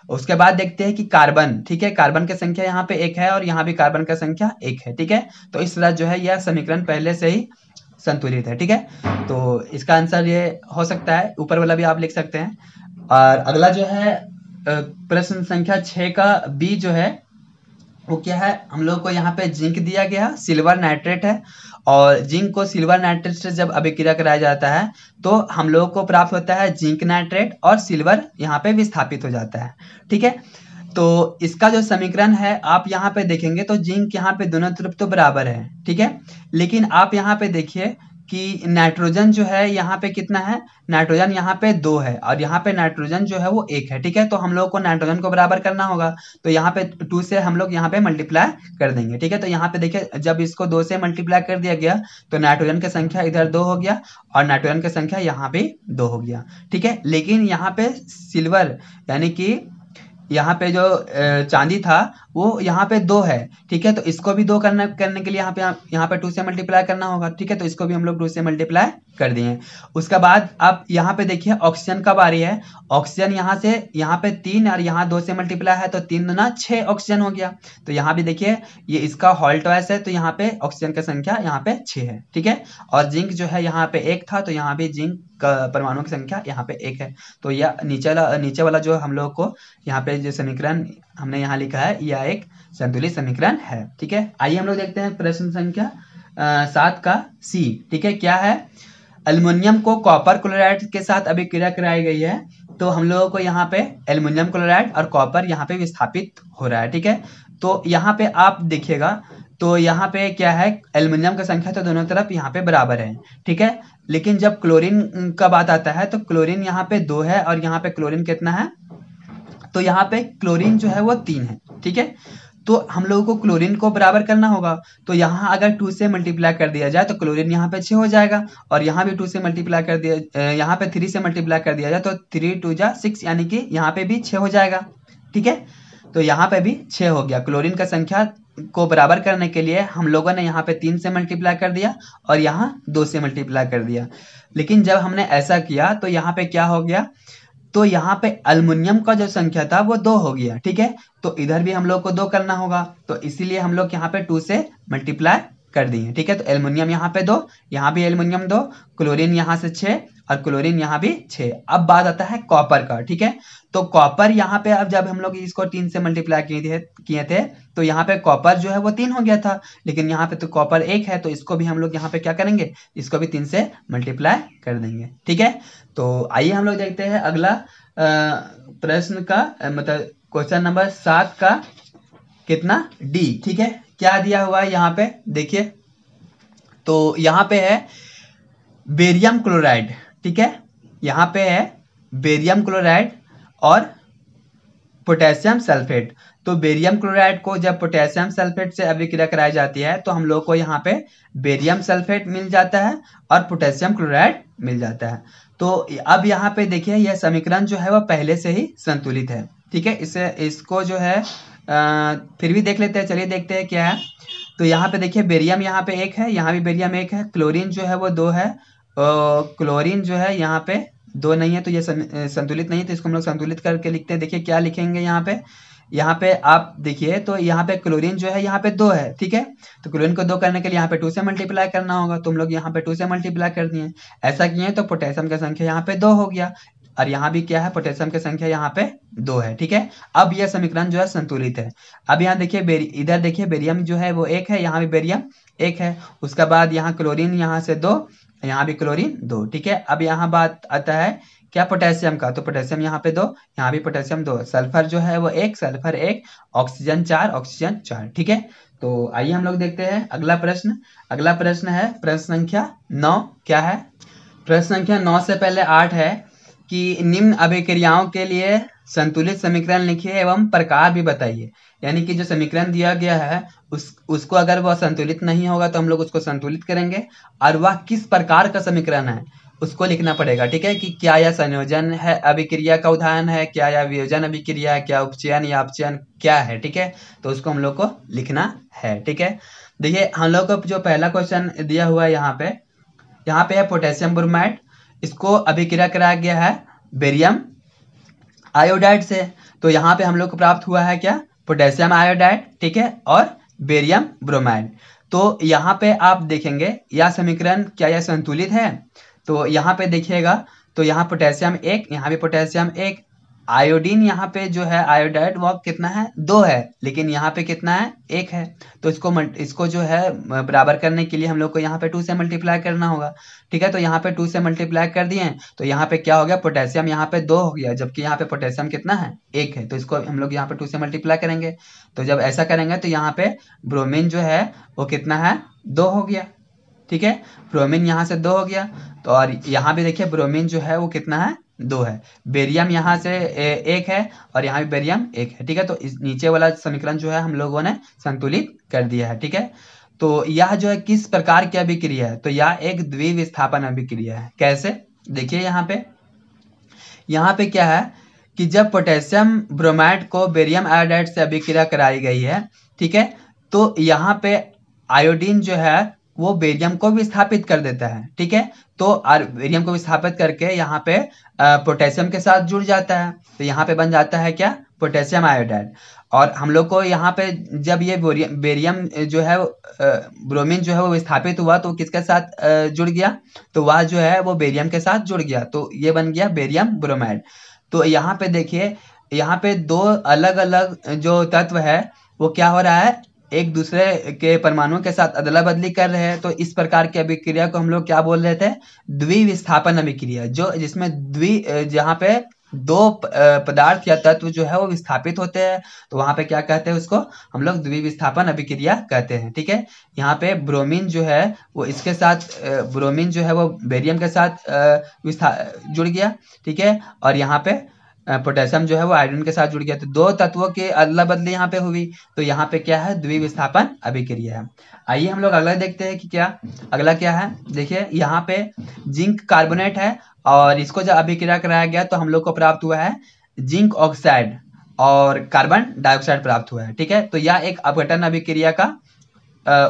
उसके बाद देखते हैं कि कार्बन, ठीक है, कार्बन की संख्या यहाँ पे 1 है और यहाँ भी कार्बन का संख्या 1 है। ठीक है, तो इस तरह जो है यह समीकरण पहले से ही संतुलित है। ठीक है, तो इसका आंसर ये हो सकता है, ऊपर वाला भी आप लिख सकते हैं। और अगला जो है प्रश्न संख्या 6 का बी जो है वो क्या है? हम लोग को यहाँ पे जिंक दिया गया, सिल्वर नाइट्रेट है, और जिंक को सिल्वर नाइट्रेट से जब अभिक्रिया कराया जाता है तो हम लोग को प्राप्त होता है जिंक नाइट्रेट और सिल्वर यहाँ पे विस्थापित हो जाता है। ठीक है, तो इसका जो समीकरण है आप यहाँ पे देखेंगे तो जिंक यहाँ पे दोनों तरफ तो बराबर है। ठीक है, लेकिन आप यहाँ पे देखिए कि नाइट्रोजन जो है यहाँ पे कितना है? नाइट्रोजन यहाँ पे 2 है और यहाँ पे नाइट्रोजन जो है वो 1 है। ठीक है, तो हम लोग को नाइट्रोजन को बराबर करना होगा, तो यहाँ पे 2 से हम लोग यहाँ पे मल्टीप्लाई कर देंगे। ठीक है, तो यहाँ पे देखिए, जब इसको 2 से मल्टीप्लाई कर दिया गया तो नाइट्रोजन की संख्या इधर 2 हो गया और नाइट्रोजन की संख्या यहाँ पे 2 हो गया। ठीक है, लेकिन यहाँ पे सिल्वर यानी कि यहाँ पे जो चांदी था वो यहाँ पे 2 है। ठीक है, तो इसको भी 2 करने के लिए यहाँ पे 2 से मल्टीप्लाई करना होगा। ठीक है, तो इसको भी हम लोग 2 से मल्टीप्लाई कर दिए। उसके बाद आप यहाँ पे देखिए ऑक्सीजन का बारी है। ऑक्सीजन यहाँ से यहाँ पे 3 और यहाँ 2 से मल्टीप्लाई है तो 3 दूना 6 ऑक्सीजन हो गया। तो यहाँ भी देखिए ये इसका हॉल ट्वाइस है, तो यहाँ पे ऑक्सीजन की संख्या यहाँ पे 6 है। ठीक है, और जिंक जो है यहाँ पे 1 था, तो यहाँ भी जिंक परमाणु की संख्या यहाँ पे 1 है। तो यह नीचे वाला जो हम लोग को यहाँ पे जो समीकरण हमने यहाँ लिखा है यह एक संतुलित समीकरण है। ठीक है, आइए हम लोग देखते हैं प्रश्न संख्या 7 का सी। ठीक है, क्या है? एल्युमिनियम को कॉपर क्लोराइड के साथ अभिक्रिया कराई गई है, तो हम लोगों को यहाँ पे एल्युमिनियम क्लोराइड और कॉपर यहाँ पे विस्थापित हो रहा है। ठीक है, तो यहाँ पे आप देखिएगा तो यहाँ पे क्या है? एल्युमिनियम का संख्या तो दोनों तरफ यहाँ पे बराबर है। ठीक है, लेकिन जब क्लोरीन का बात आता है तो क्लोरीन यहाँ पे 2 है और यहाँ पे क्लोरीन कितना है? तो यहाँ पे क्लोरीन जो है वो 3 है। ठीक है, तो हम लोगों को क्लोरीन को बराबर करना होगा, तो यहाँ अगर 2 से मल्टीप्लाई कर दिया जाए तो क्लोरीन यहाँ पे 6 हो जाएगा और यहाँ भी 2 से मल्टीप्लाई कर दिया, यहाँ पे 3 से मल्टीप्लाई कर दिया जाए तो 3 2 जा 6, यानी कि यहाँ पे भी 6 हो जाएगा। ठीक है, तो यहाँ पे भी 6 हो गया। क्लोरीन का संख्या को बराबर करने के लिए हम लोगों ने यहाँ पे 3 से मल्टीप्लाई कर दिया और यहाँ 2 से मल्टीप्लाई कर दिया, लेकिन जब हमने ऐसा किया तो यहाँ पे क्या हो गया? तो यहाँ पे एल्युमिनियम का जो संख्या था वो 2 हो गया। ठीक है, तो इधर भी हम लोग को 2 करना होगा, तो इसीलिए हम लोग यहाँ पे 2 से मल्टीप्लाई कर दिए। ठीक है, तो एल्युमिनियम यहाँ पे 2, यहाँ भी एल्युमिनियम 2, क्लोरीन यहाँ से 6 और क्लोरीन यहाँ भी 6। अब बात आता है कॉपर का। ठीक है, तो कॉपर यहाँ पे अब जब हम लोग इसको 3 से मल्टीप्लाई किए थे तो यहाँ पे कॉपर जो है वो 3 हो गया था, लेकिन यहाँ पे तो कॉपर 1 है, तो इसको भी हम लोग यहाँ पे क्या करेंगे? इसको भी 3 से मल्टीप्लाई कर देंगे। ठीक है, तो आइए हम लोग देखते हैं अगला प्रश्न का मतलब क्वेश्चन नंबर 7 का कितना डी। ठीक है, क्या दिया हुआ है यहाँ पे देखिए, तो यहाँ पे है बेरियम क्लोराइड। ठीक है, यहाँ पे है बेरियम क्लोराइड और पोटेशियम सल्फेट। तो बेरियम क्लोराइड को जब पोटेशियम सल्फेट से अभिक्रिया कराई जाती है तो हम लोग को यहाँ पे बेरियम सल्फेट मिल जाता है और पोटेशियम क्लोराइड मिल जाता है। तो अब यहाँ पे देखिए यह समीकरण जो है वह पहले से ही संतुलित है। ठीक है, इसको जो है फिर भी देख लेते हैं, चलिए देखते हैं क्या है। तो यहाँ पे देखिए बेरियम यहाँ पे 1 है, यहाँ भी बेरियम 1 है, क्लोरीन जो है वो 2 है, क्लोरीन जो है यहाँ पे 2 नहीं है, तो ये संतुलित नहीं है, तो इसको हम लोग संतुलित करके लिखते हैं। देखिए क्या लिखेंगे यहाँ पे आप देखिए, तो यहाँ पे क्लोरीन जो है यहाँ पे 2 है। ठीक है, तो क्लोरीन को 2 करने के लिए यहाँ पे 2 से मल्टीप्लाई करना होगा, तो हम लोग यहाँ पे 2 से मल्टीप्लाई कर दिए। ऐसा किए तो पोटेशियम का संख्या यहाँ पे 2 हो गया। और यहाँ भी क्या है, पोटेशियम की संख्या यहाँ पे 2 है। ठीक है, अब यह समीकरण जो है संतुलित है। अब यहाँ देखिए इधर देखिए बेरियम जो है वो 1 है, यहाँ भी बेरियम 1 है। उसके बाद यहाँ क्लोरीन यहाँ से 2, यहाँ भी क्लोरीन 2। ठीक है, अब यहाँ बात आता है क्या, पोटेशियम का। तो पोटेशियम यहाँ पे 2, यहाँ भी पोटेशियम 2। सल्फर जो है वो 1, सल्फर 1, ऑक्सीजन 4, ऑक्सीजन 4। ठीक है, तो आइए हम लोग देखते हैं अगला प्रश्न। अगला प्रश्न है प्रश्न संख्या 9। क्या है, प्रश्न संख्या 9 से पहले 8 है कि निम्न अभिक्रियाओं के लिए संतुलित समीकरण लिखिए एवं प्रकार भी बताइए। यानी कि जो समीकरण दिया गया है उसको अगर वह संतुलित नहीं होगा तो हम लोग उसको संतुलित करेंगे, और वह किस प्रकार का समीकरण है उसको लिखना पड़ेगा। ठीक है, कि क्या यह संयोजन है अभिक्रिया का उदाहरण है, क्या यह वियोजन अभिक्रिया है, क्या उपचयन या अपचयन क्या है। ठीक है, तो उसको हम लोग को लिखना है। ठीक है, देखिए हम लोग को जो पहला क्वेश्चन दिया हुआ है यहाँ पे है पोटेशियम ब्रोमाइड। इसको अभिक्रिया कराया गया है बेरियम आयोडाइड से। तो यहाँ पे हम लोग को प्राप्त हुआ है क्या, पोटेशियम आयोडाइड। ठीक है, और बेरियम ब्रोमाइड। तो यहाँ पे आप देखेंगे यह समीकरण क्या यह संतुलित है। तो यहाँ पे देखिएगा, तो यहाँ पोटेशियम 1, यहाँ भी पोटेशियम 1। आयोडीन यहाँ पे जो है आयोडाइड वो कितना है, 2 है, लेकिन यहाँ पे कितना है, 1 है। तो इसको जो है बराबर करने के लिए हम लोग को यहाँ पे 2 से मल्टीप्लाई करना होगा। ठीक है, तो यहाँ पे 2 से मल्टीप्लाई कर दिए, तो यहाँ पे क्या हो गया, पोटेशियम यहाँ पे 2 हो गया, जबकि यहाँ पे पोटेशियम कितना है, 1 है। तो इसको हम लोग यहाँ पे 2 से मल्टीप्लाई करेंगे। तो जब ऐसा करेंगे तो यहाँ पे ब्रोमीन जो है वो कितना है, 2 हो गया। ठीक है, ब्रोमीन यहाँ से 2 हो गया। तो और यहाँ भी देखिए ब्रोमीन जो है वो कितना है, 2 है। बेरियम यहाँ से 1 है, और यहाँ भी बेरियम 1 है। ठीक है, तो इस नीचे वाला समीकरण जो है हम लोगों ने संतुलित कर दिया है। ठीक है, तो यह जो है किस प्रकार की अभिक्रिया है, तो यह एक द्विविस्थापन अभिक्रिया है। कैसे, देखिए यहाँ पे क्या है कि जब पोटेशियम ब्रोमाइड को बेरियम आयोडाइड से अभिक्रिया कराई गई है, ठीक है, तो यहाँ पे आयोडीन जो है वो बेरियम को विस्थापित कर देता है। ठीक है, तो बेरियम को विस्थापित करके यहाँ पे पोटेशियम के साथ जुड़ जाता है। तो यहाँ पे बन जाता है क्या, पोटेशियम आयोडाइड। और हम लोग को यहाँ पे जब ये बेरियम जो है ब्रोमीन जो है वो विस्थापित हुआ तो किसके साथ जुड़ गया, तो वह जो है वो बेरियम के साथ जुड़ गया, तो ये बन गया बेरियम ब्रोमाइड। तो यहाँ पे देखिए, यहाँ पे 2 अलग अलग जो तत्व है वो क्या हो रहा है, एक दूसरे के परमाणुओं के साथ अदला बदली कर रहे हैं। तो इस प्रकार की अभिक्रिया को हम लोग क्या बोल रहे थे, द्विविस्थापन अभिक्रिया। जिसमें जहाँ पे 2 पदार्थ या तत्व जो है वो विस्थापित होते हैं, तो वहां पे क्या कहते हैं, उसको हम लोग द्विविस्थापन अभिक्रिया कहते हैं। ठीक है, यहाँ पे ब्रोमीन जो है वो इसके साथ ब्रोमीन जो है वो बेरियम के साथ जुड़ गया। ठीक है, और यहाँ पे पोटेशियम जो है वो आयोडीन के साथ जुड़ गया, तो 2 तत्वों की अदला बदली यहाँ पे हुई। तो यहाँ पे क्या है, द्विविस्थापन अभिक्रिया है। आइए हम लोग अगला देखते हैं कि अगला क्या है। देखिए यहाँ पे जिंक कार्बोनेट है, और इसको जब अभिक्रिया कराया गया तो हम लोग को प्राप्त हुआ है जिंक ऑक्साइड और कार्बन डाइऑक्साइड प्राप्त हुआ है। ठीक है, तो यह एक अपघटन अभिक्रिया का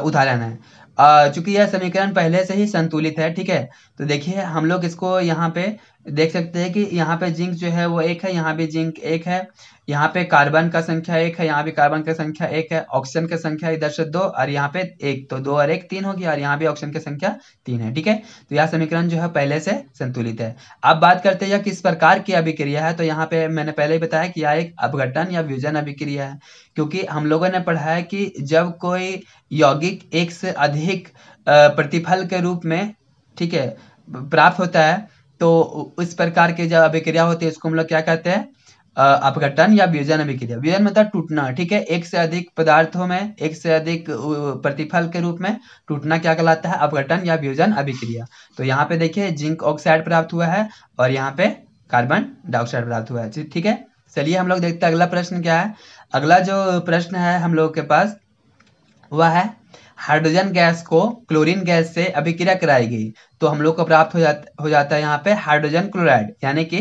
उदाहरण है। चूंकि यह समीकरण पहले से ही संतुलित है। ठीक है, तो देखिए हम लोग इसको यहाँ पे देख सकते हैं कि यहाँ पे जिंक जो है वो 1 है, यहाँ भी जिंक 1 है, यहाँ पे कार्बन का संख्या 1 है, यहाँ भी कार्बन का संख्या 1 है, ऑक्सीजन की संख्या इधर से 2 और यहाँ पे 1, तो 2 और 1 3 हो गया, और यहाँ भी ऑक्सीजन की संख्या 3 है। ठीक है, तो यह समीकरण जो है पहले से संतुलित है। अब बात करते हैं यह किस प्रकार की अभिक्रिया है। तो यहाँ पे मैंने पहले ही बताया कि यह एक अपघटन या वियोजन अभिक्रिया है, क्योंकि हम लोगों ने पढ़ा है कि जब कोई यौगिक एक से अधिक प्रतिफल के रूप में, ठीक है, प्राप्त होता है, तो इस प्रकार की जब अभिक्रिया होती है इसको हम लोग क्या कहते हैं, अपघटन या वियोजन अभिक्रिया। वियोजन मतलब टूटना। ठीक है, एक से अधिक पदार्थों में एक से अधिक प्रतिफल के रूप में टूटना क्या कहलाता है, अपघटन या वियोजन अभिक्रिया। तो यहाँ पे देखिए जिंक ऑक्साइड प्राप्त हुआ है, और यहाँ पे कार्बन डाइऑक्साइड प्राप्त हुआ है। ठीक है, चलिए हम लोग देखते हैं अगला प्रश्न क्या है। अगला जो प्रश्न है हम लोग के पास वह है हाइड्रोजन गैस को क्लोरीन गैस से अभिक्रिया कराई गई, तो हम लोग को प्राप्त हो जाता है यहाँ पे हाइड्रोजन क्लोराइड, यानी कि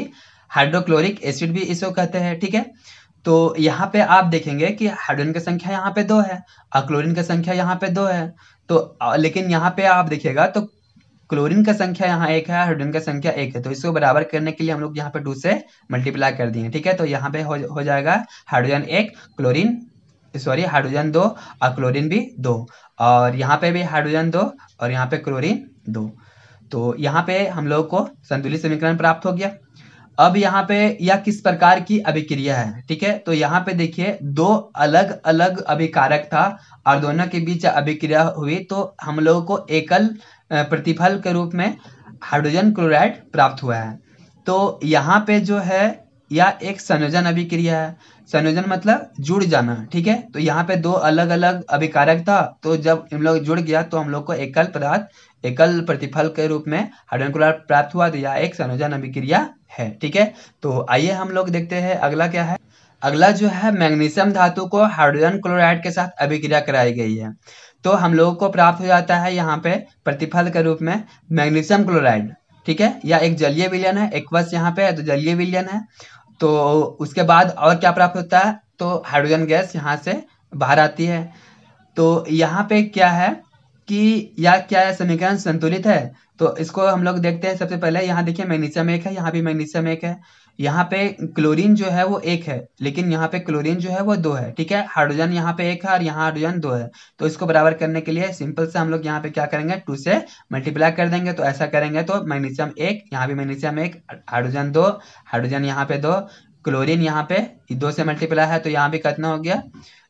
हाइड्रोक्लोरिक एसिड भी इसको कहते हैं। ठीक है, तो यहाँ पे आप देखेंगे कि हाइड्रोजन की संख्या यहाँ पे 2 है और क्लोरीन की संख्या यहाँ पे 2 है। तो लेकिन यहाँ पे आप देखिएगा तो क्लोरीन का संख्या यहाँ 1 है, हाइड्रोजन का संख्या 1 है, तो इसको बराबर करने के लिए हम लोग यहाँ पे 2 से मल्टीप्लाई कर दिए। ठीक है, तो यहाँ पे हो जाएगा हाइड्रोजन 1 क्लोरीन हाइड्रोजन 2 और क्लोरीन भी 2, और यहाँ पे भी हाइड्रोजन 2 और यहाँ पे क्लोरीन 2। तो यहाँ पे हम लोग को संतुलित समीकरण प्राप्त हो गया। अब यहाँ पे यह किस प्रकार की अभिक्रिया है, ठीक है। तो यहाँ पे देखिए दो अलग अलग अभिकारक था और दोनों के बीच अभिक्रिया हुई तो हम लोगों को एकल प्रतिफल के रूप में हाइड्रोजन क्लोराइड प्राप्त हुआ है। तो यहाँ पे जो है यह एक संयोजन अभिक्रिया है। संयोजन मतलब जुड़ जाना, ठीक है। तो यहाँ पे दो अलग अलग अभिकारक था, तो जब इन लोग जुड़ गया तो हम लोग को एकल पदार्थ एकल प्रतिफल के रूप में हाइड्रोजन क्लोराइड प्राप्त हुआ। तो यह एक संयोजन अभिक्रिया है, ठीक है। तो आइए हम लोग देखते हैं अगला क्या है। अगला जो है मैग्नीशियम धातु को हाइड्रोजन क्लोराइड के साथ अभिक्रिया कराई गई है, तो हम लोगों को प्राप्त हो जाता है यहाँ पे प्रतिफल के रूप में मैग्नीशियम क्लोराइड, ठीक है। यह एक जलीय विलयन है, एक्वस यहाँ पे है तो जलीय विलयन है। तो उसके बाद और क्या प्राप्त होता है, तो हाइड्रोजन गैस यहाँ से बाहर आती है। तो यहाँ पे क्या है कि यह क्या है, समीकरण संतुलित है। तो इसको हम लोग देखते हैं। सबसे पहले यहाँ देखिए मैग्नीशियम एक है, यहाँ भी मैग्नीशियम एक है। यहाँ पे क्लोरीन जो है वो एक है, लेकिन यहाँ पे क्लोरीन जो है वो दो है, ठीक है। हाइड्रोजन यहाँ पे एक है और यहाँ हाइड्रोजन दो है। तो इसको बराबर करने के लिए सिंपल से हम लोग यहाँ पे क्या करेंगे, 2 से मल्टीप्लाई कर देंगे। तो ऐसा करेंगे तो मैग्नीशियम एक, यहाँ भी मैग्नीशियम एक, हाइड्रोजन दो, हाइड्रोजन यहाँ पे दो, क्लोरीन यहाँ पे 2 से मल्टीप्लाई है तो यहाँ भी कितना हो गया,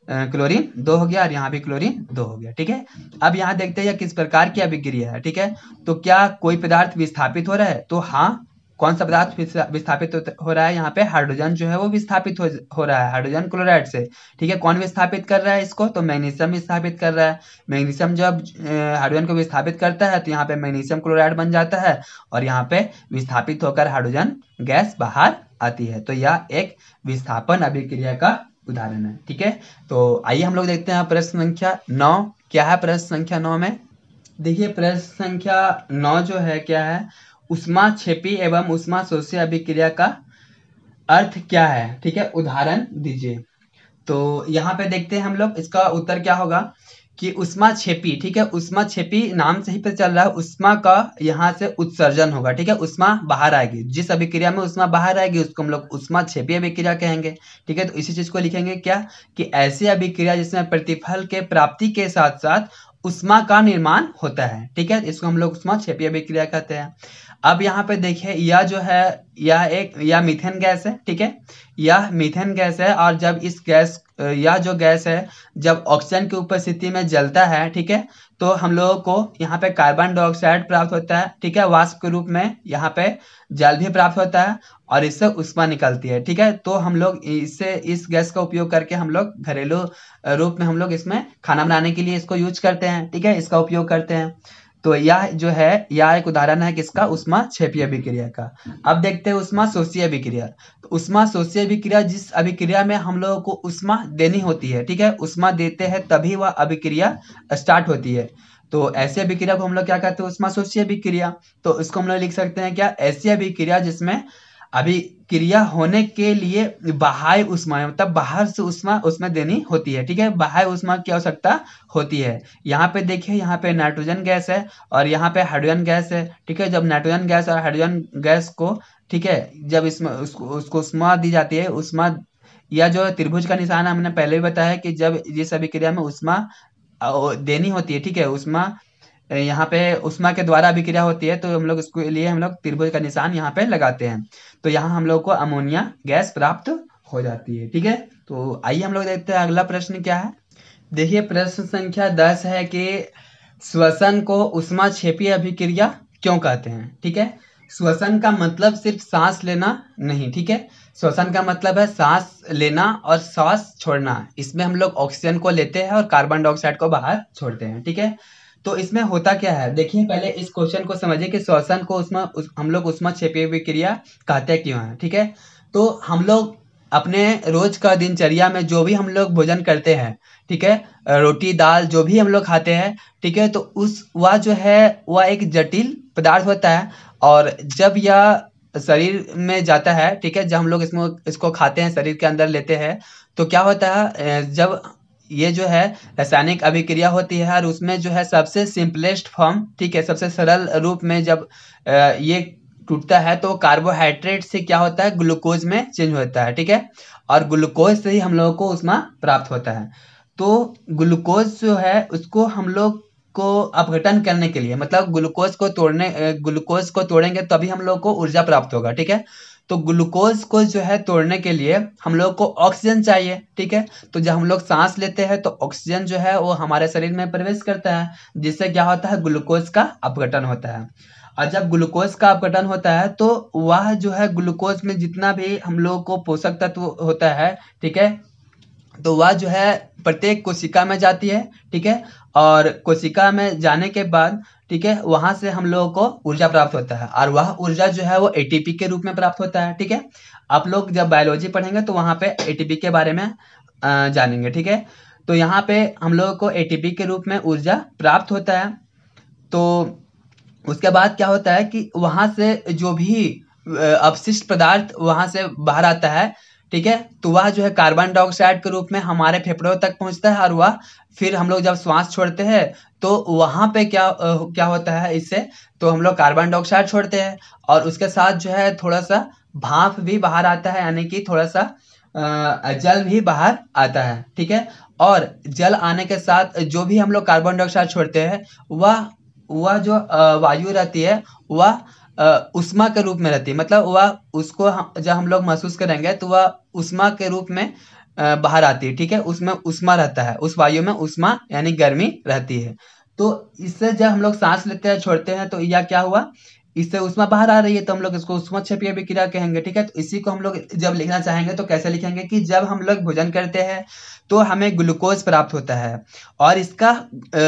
क्लोरीन 2 हो गया और यहाँ भी क्लोरीन 2 हो गया, ठीक है। अब यहाँ देखते हैं किस प्रकार की अभिक्रिया है, ठीक है। तो क्या कोई पदार्थ विस्थापित हो रहा है, तो हाँ, कौन सा पदार्थ विस्थापित हो रहा है, यहाँ पे हाइड्रोजन जो है वो विस्थापित हो रहा है हाइड्रोजन क्लोराइड से, ठीक है। कौन विस्थापित कर रहा है इसको, तो मैग्नीशियम विस्थापित कर रहा है। मैग्नीशियम जब हाइड्रोजन को विस्थापित करता है तो यहाँ पे मैग्नीशियम क्लोराइड बन जाता है और यहाँ पे विस्थापित होकर हाइड्रोजन गैस बाहर आती है। तो यह एक विस्थापन अभिक्रिया का उदाहरण है, ठीक है। तो आइए हम लोग देखते हैं प्रश्न संख्या 9 क्या है। प्रश्न संख्या 9 में देखिए, प्रश्न संख्या 9 जो है क्या है, ऊष्माक्षेपी एवं ऊष्मा शोषी अभिक्रिया का अर्थ क्या है, ठीक है, उदाहरण दीजिए। तो यहाँ पे देखते हैं हम लोग इसका उत्तर क्या होगा कि ऊष्माक्षेपी, ठीक है। ऊष्माक्षेपी नाम से ही पता चल रहा है ऊष्मा का यहाँ से उत्सर्जन होगा, ठीक है। ऊष्मा बाहर आएगी, जिस अभिक्रिया में ऊष्मा बाहर आएगी उसको हम लोग ऊष्माक्षेपी अभिक्रिया कहेंगे, ठीक है। तो इसी चीज को लिखेंगे क्या, कि ऐसी अभिक्रिया जिसमें प्रतिफल के प्राप्ति के साथ साथ ऊष्मा का निर्माण होता है, ठीक है। इसको हम लोग ऊष्माक्षेपी अभिक्रिया कहते हैं। अब यहाँ पे देखिए यह जो है यह मीथेन गैस है, ठीक है। यह मीथेन गैस है और जब इस गैस यह जो गैस है जब ऑक्सीजन की उपस्थिति में जलता है, ठीक है, तो हम लोगों को यहाँ पे कार्बन डाइऑक्साइड प्राप्त होता है, ठीक है। वाष्प के रूप में यहाँ पे जल भी प्राप्त होता है और इससे ऊष्मा निकलती है, ठीक है। तो हम लोग इससे इस गैस का उपयोग करके हम लोग घरेलू रूप में हम लोग इसमें खाना बनाने के लिए इसको यूज करते हैं, ठीक है, इसका उपयोग करते हैं। तो यह जो है यह एक उदाहरण है किसका, ऊष्माक्षेपी अभिक्रिया का। अब देखते हैं ऊष्मा शोषी अभिक्रिया। तो ऊष्मा शोषी अभिक्रिया जिस अभिक्रिया में हम लोगों को ऊष्मा देनी होती है, ठीक है, ऊष्मा देते हैं तभी वह अभिक्रिया स्टार्ट होती है। तो ऐसी अभिक्रिया को हम लोग क्या कहते हैं, ऊष्मा शोषी अभिक्रिया। तो इसको हम लोग लिख सकते हैं क्या, ऐसी अभिक्रिया जिसमें अभिक्रिया होने के लिए बाह्य ऊष्मा मतलब बाहर से ऊष्मा उसमें देनी होती है, ठीक है। बाह्य ऊष्मा की आवश्यकता होती है। यहाँ पे देखिए यहाँ पे नाइट्रोजन गैस है और यहाँ पे हाइड्रोजन गैस है, ठीक है। जब नाइट्रोजन गैस और हाइड्रोजन गैस को, ठीक है, जब इसमें उसको ऊष्मा दी जाती है, ऊष्मा या जो त्रिभुज का निशान हमने पहले भी बताया कि जब जिस अभिक्रिया में ऊष्मा देनी होती है, ठीक है, ऊष्मा यहाँ पे ऊष्मा के द्वारा अभिक्रिया होती है, तो हम लोग इसके लिए हम लोग त्रिभुज का निशान यहाँ पे लगाते हैं। तो यहाँ हम लोग को अमोनिया गैस प्राप्त हो जाती है, ठीक है। तो आइए हम लोग देखते हैं अगला प्रश्न क्या है। देखिए प्रश्न संख्या 10 है कि श्वसन को ऊष्माक्षेपी अभिक्रिया क्यों कहते हैं, ठीक है। श्वसन का मतलब सिर्फ सांस लेना नहीं, ठीक है। श्वसन का मतलब है सांस लेना और सांस छोड़ना। इसमें हम लोग ऑक्सीजन को लेते हैं और कार्बन डाइऑक्साइड को बाहर छोड़ते हैं, ठीक है। तो इसमें होता क्या है, देखिए पहले इस क्वेश्चन को समझिए कि श्वसन को हम लोग ऊष्माक्षेपी अभिक्रिया कहते क्यों हैं, ठीक है। तो हम लोग अपने रोज का दिनचर्या में जो भी हम लोग भोजन करते हैं, ठीक है, रोटी दाल जो भी हम लोग खाते हैं, ठीक है, तो वह जो है वह एक जटिल पदार्थ होता है और जब यह शरीर में जाता है, ठीक है, जब हम लोग इसको खाते हैं शरीर के अंदर लेते हैं, तो क्या होता है, जब ये जो है रासायनिक अभिक्रिया होती है और उसमें जो है सबसे सिंपलेस्ट फॉर्म, ठीक है, सबसे सरल रूप में जब ये टूटता है तो कार्बोहाइड्रेट से क्या होता है, ग्लूकोज में चेंज होता है, ठीक है। और ग्लूकोज से ही हम लोगों को ऊष्मा प्राप्त होता है। तो ग्लूकोज जो है उसको हम लोग को अपघटन करने के लिए मतलब ग्लूकोज को तोड़ेंगे तभी हम लोग को ऊर्जा प्राप्त होगा, ठीक है। तो ग्लूकोज को जो है तोड़ने के लिए हम लोग को ऑक्सीजन चाहिए, ठीक है। तो जब हम लोग सांस लेते हैं तो ऑक्सीजन जो है वो हमारे शरीर में प्रवेश करता है, जिससे क्या होता है, ग्लूकोज का अपघटन होता है। और जब ग्लूकोज का अपघटन होता है तो वह जो है ग्लूकोज में जितना भी हम लोग को पोषक तत्व होता है, ठीक है, तो वह जो है प्रत्येक कोशिका में जाती है, ठीक है। और कोशिका में जाने के बाद, ठीक है, वहां से हम लोगों को ऊर्जा प्राप्त होता है, और वह ऊर्जा जो है वो एटीपी के रूप में प्राप्त होता है, ठीक है। आप लोग जब बायोलॉजी पढ़ेंगे तो वहां पे एटीपी के बारे में जानेंगे, ठीक है। तो यहाँ पे हम लोगों को एटीपी के रूप में ऊर्जा प्राप्त होता है। तो उसके बाद क्या होता है कि वहां से जो भी अपशिष्ट पदार्थ वहां से बाहर आता है, ठीक है, तो वह जो है कार्बन डाइऑक्साइड के रूप में हमारे फेफड़ों तक पहुंचता है, और वह फिर हम लोग जब श्वास छोड़ते हैं तो वहां पे क्या होता है इससे, तो हम लोग कार्बन डाइऑक्साइड छोड़ते हैं, और उसके साथ जो है थोड़ा सा भाप भी बाहर आता है, यानी कि थोड़ा सा जल भी बाहर आता है, ठीक है। और जल आने के साथ जो भी हम लोग कार्बन डाइऑक्साइड छोड़ते हैं वह जो वायु रहती है वह उष्मा के रूप में रहती है, मतलब वह उसको जब हम लोग महसूस करेंगे तो वह उष्मा के रूप में बाहर आती है, ठीक है। उसमें उष्मा रहता है, उस वायु में उष्मा यानी गर्मी रहती है। तो इससे जब हम लोग सांस लेते हैं छोड़ते हैं तो यह क्या हुआ, इससे उष्मा बाहर आ रही है, तो हम लोग इसको उष्माक्षेपीय अभिक्रिया कहेंगे, ठीक है। तो इसी को हम लोग जब लिखना चाहेंगे तो कैसे लिखेंगे कि जब हम लोग भोजन करते हैं तो हमें ग्लूकोज प्राप्त होता है, और इसका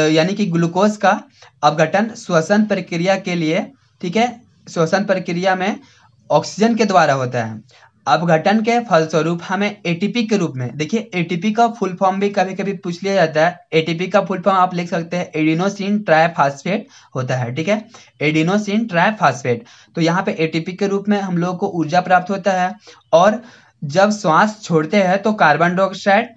यानी कि ग्लूकोज का अपघटन श्वसन प्रक्रिया के लिए, ठीक है, श्वसन प्रक्रिया में ऑक्सीजन के द्वारा होता है। अपघटन के फलस्वरूप हमें एटीपी के रूप में, देखिए एटीपी का फुल फॉर्म भी कभी कभी पूछ लिया जाता है। एटीपी का फुल फॉर्म आप लिख सकते हैं एडिनोसिन ट्राइफॉस्फेट होता है, ठीक है, एडिनोसिन ट्राइफॉस्फेट। तो यहाँ पे एटीपी के रूप में हम लोगों को ऊर्जा प्राप्त होता है, और जब श्वास छोड़ते हैं तो कार्बन डाइऑक्साइड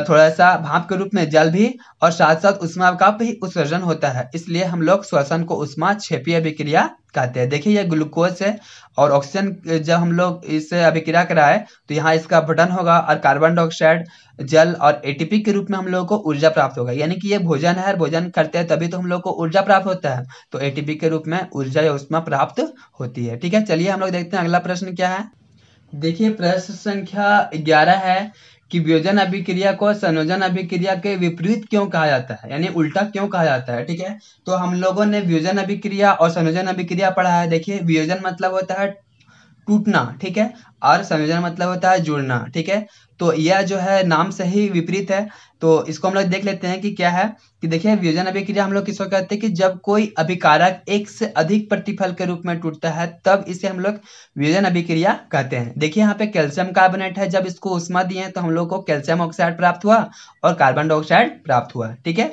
थोड़ा सा भाप के रूप में जल भी, और साथ साथ उष्मा का भी उत्सर्जन होता है, इसलिए हम लोग श्वसन को उष्मा क्षेपीय अभिक्रिया कहते हैं। देखिए यह ग्लूकोज है और ऑक्सीजन, जब हम लोग इससे अभिक्रिया कराए तो यहाँ इसका अपघटन होगा, और कार्बन डाइऑक्साइड जल और एटीपी के रूप में हम लोग को ऊर्जा प्राप्त होगा, यानी कि ये भोजन है, भोजन करते हैं तभी तो हम लोग को ऊर्जा प्राप्त होता है, तो एटीपी के रूप में ऊर्जा या उष्मा प्राप्त होती है, ठीक है। चलिए हम लोग देखते हैं अगला प्रश्न क्या है। देखिए प्रश्न संख्या 11 है कि वियोजन अभिक्रिया को संयोजन अभिक्रिया के विपरीत क्यों कहा जाता है, यानी उल्टा क्यों कहा जाता है, ठीक है। तो हम लोगों ने वियोजन अभिक्रिया और संयोजन अभिक्रिया पढ़ा है। देखिए वियोजन मतलब होता है टूटना, ठीक है, और संयोजन मतलब होता है जुड़ना, ठीक है। तो यह जो है नाम से ही विपरीत है, तो इसको हम लोग देख लेते हैं कि क्या है। कि देखिए वियोजन अभिक्रिया हम लोग किसको कहते हैं कि जब कोई अभिकारक एक से अधिक प्रतिफल के रूप में टूटता है तब इसे हम लोग वियोजन अभिक्रिया कहते हैं। देखिए यहाँ पे कैल्शियम कार्बोनेट है, जब इसको उष्मा दिए तो हम लोग को कैल्शियम ऑक्साइड प्राप्त हुआ और कार्बन डाइऑक्साइड प्राप्त हुआ, ठीक है।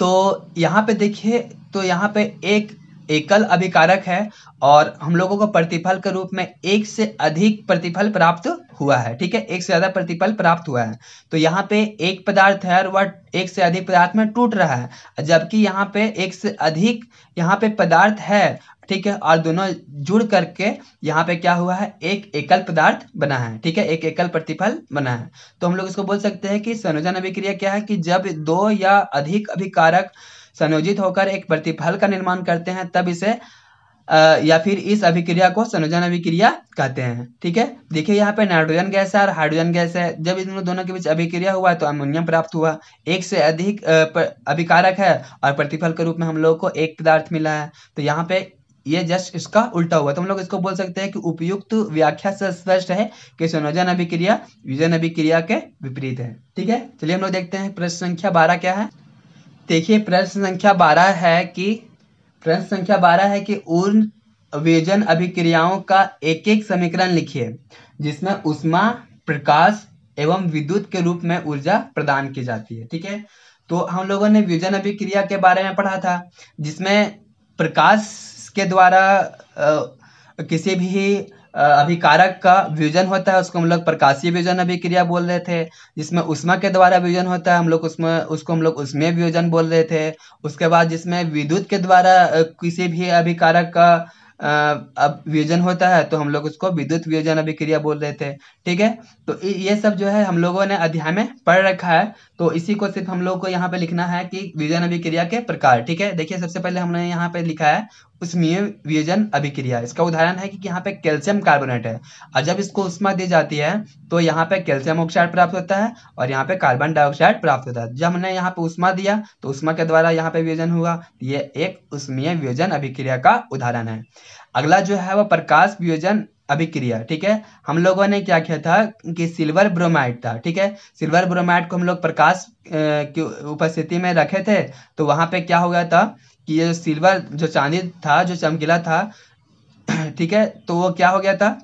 तो यहाँ पे देखिए, तो यहाँ पे एक एकल अभिकारक है और हम लोगों को प्रतिफल के रूप में एक से अधिक प्रतिफल प्राप्त हुआ है, ठीक है, एक से ज्यादा प्रतिफल प्राप्त हुआ है। तो यहाँ पे एक पदार्थ है और वह एक से अधिक पदार्थ में टूट रहा है, जबकि यहाँ पे एक से अधिक यहाँ पे पदार्थ है, ठीक है, और दोनों जुड़ करके यहाँ पे क्या हुआ है, एक एकल पदार्थ बना है, ठीक है, एक एकल प्रतिफल बना है। तो हम लोग इसको बोल सकते हैं कि संयोजन अभिक्रिया क्या है कि जब दो या अधिक अभिकारक संयोजित होकर एक प्रतिफल का निर्माण करते हैं तब इसे या फिर इस अभिक्रिया को संयोजन अभिक्रिया कहते हैं, ठीक है। देखिए यहाँ पे नाइट्रोजन गैस है और हाइड्रोजन गैस है, जब इन दोनों के बीच अभिक्रिया हुआ तो अमोनियम प्राप्त हुआ। एक से अधिक अभिकारक है और प्रतिफल के रूप में हम लोग को एक पदार्थ मिला है, तो यहाँ पे ये जस्ट इसका उल्टा हुआ। तो हम लोग इसको बोल सकते हैं कि उपयुक्त व्याख्या से स्पष्ट है कि संयोजन अभिक्रिया वियोजन अभिक्रिया के विपरीत है, ठीक है। चलिए हम लोग देखते हैं प्रश्न संख्या 12 क्या है। देखिए प्रश्न संख्या 12 है कि उन वियोजन अभिक्रियाओं का एक एक समीकरण लिखिए जिसमें उष्मा, प्रकाश एवं विद्युत के रूप में ऊर्जा प्रदान की जाती है, ठीक है। तो हम लोगों ने वियोजन अभिक्रिया के बारे में पढ़ा था, जिसमें प्रकाश के द्वारा किसी भी अभिकारक का वियोजन होता है, उसको हम लोग प्रकाशीय वियोजन अभिक्रिया बोल रहे थे। जिसमें उष्मा के द्वारा वियोजन होता है हम लोग उसको हम लोग उष्मीय वियोजन बोल रहे थे। उसके बाद जिसमें विद्युत के द्वारा किसी भी अभिकारक का अब वियोजन होता है तो हम लोग उसको विद्युत वियोजन अभिक्रिया बोल रहे थे, ठीक है। तो ये सब जो है हम लोगों ने अध्याय में पढ़ रखा है, तो इसी को सिर्फ हम लोग को यहाँ पे लिखना है कि वियोजन अभिक्रिया के प्रकार, ठीक है। देखिए सबसे पहले हमने यहाँ पे लिखा है उष्मीय वियोजन अभिक्रिया। इसका उदाहरण है कि यहाँ पे कैल्शियम कार्बोनेट है और जब इसको उष्मा दी जाती है तो यहाँ पे कैल्शियम ऑक्साइड प्राप्त होता है और यहाँ पे कार्बन डाइऑक्साइड प्राप्त होता है। जब हमने यहाँ पे उष्मा दिया तो उष्मा के द्वारा यहाँ पे वियोजन हुआ, ये एक उष्मीय वियोजन अभिक्रिया का उदाहरण है। अगला जो है वो प्रकाश वियोजन अभिक्रिया। ठीक है, हम लोगों ने क्या किया था कि सिल्वर ब्रोमाइड था। ठीक है, सिल्वर ब्रोमाइड को हम लोग प्रकाश की उपस्थिति में रखे थे तो वहां पे क्या हो गया था कि ये सिल्वर जो चांदी था जो चमकीला था ठीक है, तो वो क्या हो गया था,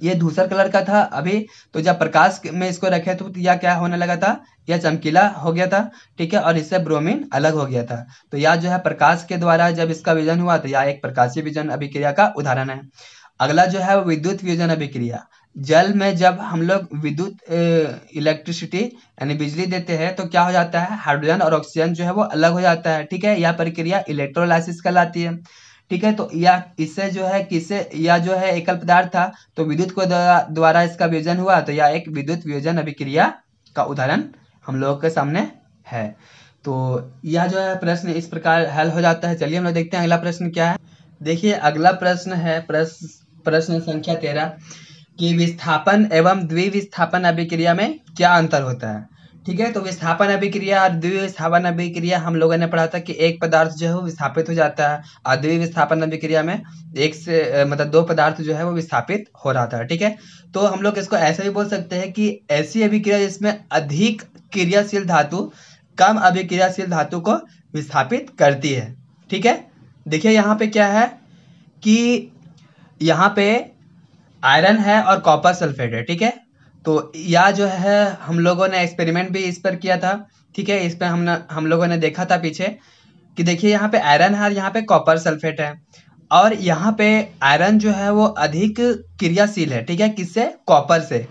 ये धूसर कलर का था अभी, तो जब प्रकाश में इसको रखे तो यह क्या होने लगा था, यह चमकीला हो गया था। ठीक है, और इससे ब्रोमीन अलग हो गया था। तो यह जो है प्रकाश के द्वारा जब इसका विजन हुआ तो यह एक प्रकाशीय विजन अभिक्रिया का उदाहरण है। अगला जो है विद्युत वियोजन अभिक्रिया। जल में जब हम लोग विद्युत इलेक्ट्रिसिटी यानी बिजली देते हैं तो क्या हो जाता है, हाइड्रोजन और ऑक्सीजन जो है वो अलग हो जाता है। ठीक है, यह प्रक्रिया इलेक्ट्रोलाइसिस कहलाती है। ठीक है, तो यह इससे जो है किससे, यह जो है एकल पदार्थ था तो विद्युत को द्वारा इसका वियोजन हुआ तो यह एक विद्युत वियोजन अभिक्रिया का उदाहरण हम लोगों के सामने है। तो यह जो है प्रश्न इस प्रकार हल हो जाता है। चलिए हम लोग देखते हैं अगला प्रश्न क्या है। देखिए अगला प्रश्न है प्रश्न संख्या 13 कि विस्थापन एवं द्विविस्थापन अभिक्रिया में क्या अंतर होता है। ठीक है, तो विस्थापन अभिक्रिया और द्विविस्थापन अभिक्रिया हम लोगों ने पढ़ा था कि एक पदार्थ जो है वो विस्थापित हो जाता है और द्विविस्थापन अभिक्रिया में एक से मतलब दो पदार्थ जो है वो विस्थापित हो रहा था। ठीक है, तो हम लोग इसको ऐसे भी बोल सकते हैं कि ऐसी अभिक्रिया जिसमें अधिक क्रियाशील धातु कम अभिक्रियाशील धातु को विस्थापित करती है। ठीक है, देखिए यहाँ पे क्या है कि यहाँ पे आयरन है और कॉपर सल्फेट है। ठीक है, तो यह जो है हम लोगों ने एक्सपेरिमेंट भी इस पर किया था। ठीक है, इस पर हम लोगों ने देखा था पीछे कि देखिए यहाँ पे आयरन है और यहाँ पे कॉपर सल्फेट है और यहाँ पे आयरन जो है वो अधिक क्रियाशील है। ठीक है, किससे, कॉपर से।